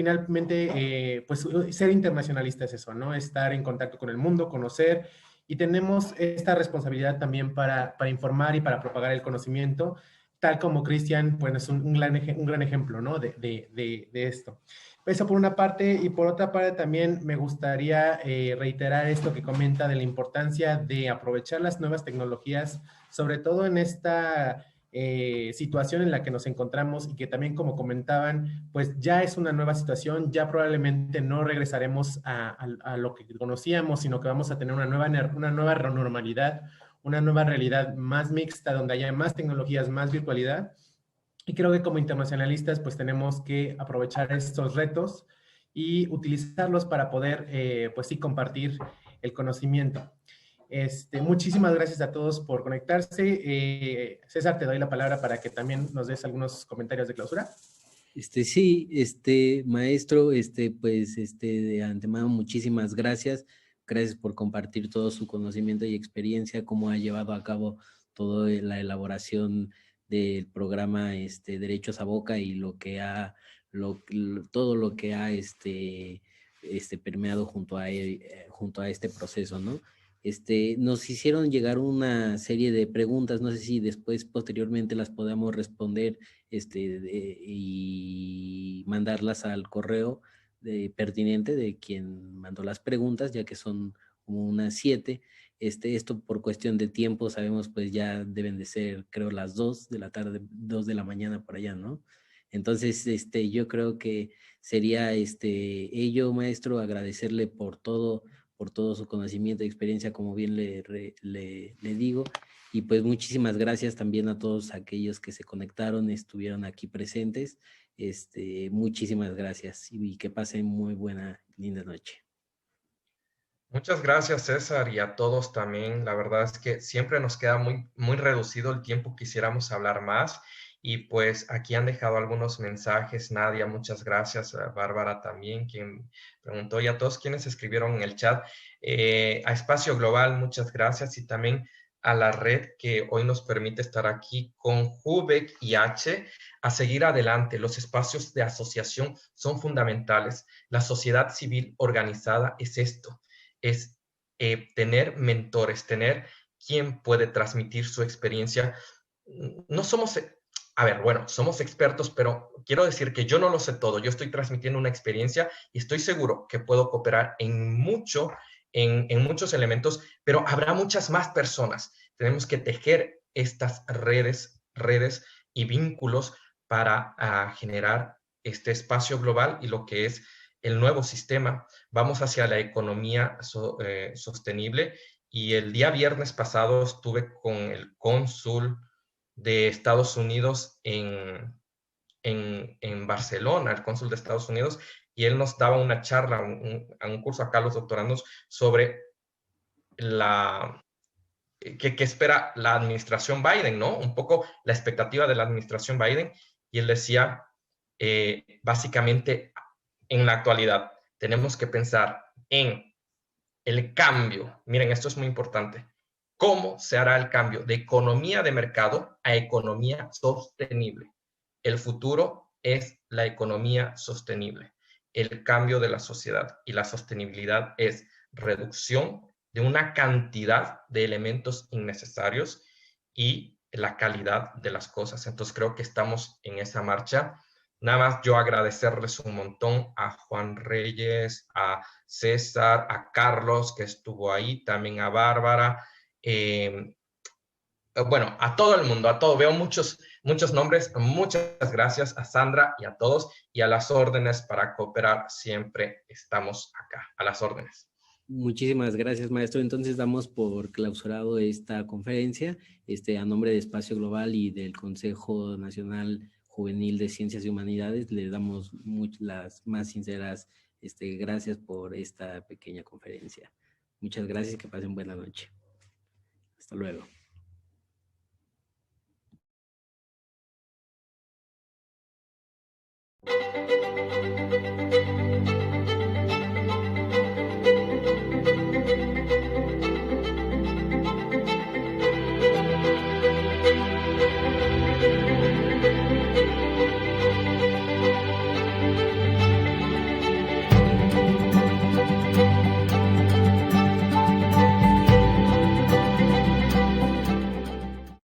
pues ser internacionalista es eso, ¿no? Estar en contacto con el mundo, conocer, y tenemos esta responsabilidad también para informar y para propagar el conocimiento, tal como Cristian, pues es un gran ejemplo, ¿no? de esto. Eso por una parte, y por otra parte también me gustaría reiterar esto que comenta de la importancia de aprovechar las nuevas tecnologías, sobre todo en esta situación en la que nos encontramos, y que también, como comentaban, pues ya es una nueva situación, ya probablemente no regresaremos a lo que conocíamos, sino que vamos a tener una nueva normalidad, una nueva realidad más mixta, donde haya más tecnologías, más virtualidad. Y creo que como internacionalistas, pues tenemos que aprovechar estos retos y utilizarlos para poder, pues sí, compartir el conocimiento. Muchísimas gracias a todos por conectarse. César, te doy la palabra para que también nos des algunos comentarios de clausura. Sí, maestro, pues, de antemano, muchísimas gracias. Gracias por compartir todo su conocimiento y experiencia, cómo ha llevado a cabo toda la elaboración del programa Derechos a Boca, y todo lo que ha permeado junto a este proceso, ¿no? Nos hicieron llegar una serie de preguntas, no sé si después, posteriormente, las podamos responder y mandarlas al correo pertinente de quien mandó las preguntas, ya que son como unas 7. Esto por cuestión de tiempo, sabemos, pues ya deben de ser, creo, las 2 de la tarde, 2 de la mañana por allá, ¿no? Entonces, yo creo que sería ello, maestro, agradecerle por todo su conocimiento y experiencia, como bien le digo, y pues muchísimas gracias también a todos aquellos que se conectaron, estuvieron aquí presentes. Muchísimas gracias, y que pasen muy buena, linda noche. Muchas gracias, César, y a todos también. La verdad es que siempre nos queda muy, muy reducido el tiempo, quisiéramos hablar más. Y pues aquí han dejado algunos mensajes. Nadia, muchas gracias. Bárbara también, quien preguntó, y a todos quienes escribieron en el chat. A Espacio Global, muchas gracias. Y también a la red que hoy nos permite estar aquí con Jubec y H, a seguir adelante. Los espacios de asociación son fundamentales. La sociedad civil organizada es esto. Es tener mentores, tener quien puede transmitir su experiencia. No somos, somos expertos, pero quiero decir que yo no lo sé todo. Yo estoy transmitiendo una experiencia y estoy seguro que puedo cooperar en muchos elementos, pero habrá muchas más personas. Tenemos que tejer estas redes y vínculos para generar este espacio global y lo que es el nuevo sistema. Vamos hacia la economía sostenible, y el día viernes pasado estuve con el cónsul de Estados Unidos en Barcelona, el cónsul de Estados Unidos, y él nos daba una charla, un curso acá a los doctorandos sobre que espera la administración Biden, ¿no? Un poco la expectativa de la administración Biden. Y él decía, básicamente, en la actualidad, tenemos que pensar en el cambio. Miren, esto es muy importante. ¿Cómo se hará el cambio de economía de mercado a economía sostenible? El futuro es la economía sostenible, el cambio de la sociedad, y la sostenibilidad es reducción de una cantidad de elementos innecesarios y la calidad de las cosas. Entonces creo que estamos en esa marcha. Nada más yo agradecerles un montón a Juan Reyes, a César, a Carlos, que estuvo ahí, también a Bárbara, bueno, a todo el mundo, a todo. Veo muchos nombres. Muchas gracias a Sandra y a todos, y a las órdenes para cooperar. Siempre estamos acá, a las órdenes. Muchísimas gracias, maestro. Entonces damos por clausurado esta conferencia, a nombre de Espacio Global y del Consejo Nacional Juvenil de Ciencias y Humanidades. Le damos las más sinceras gracias por esta pequeña conferencia. Muchas gracias y que pasen buena noche. Hasta luego.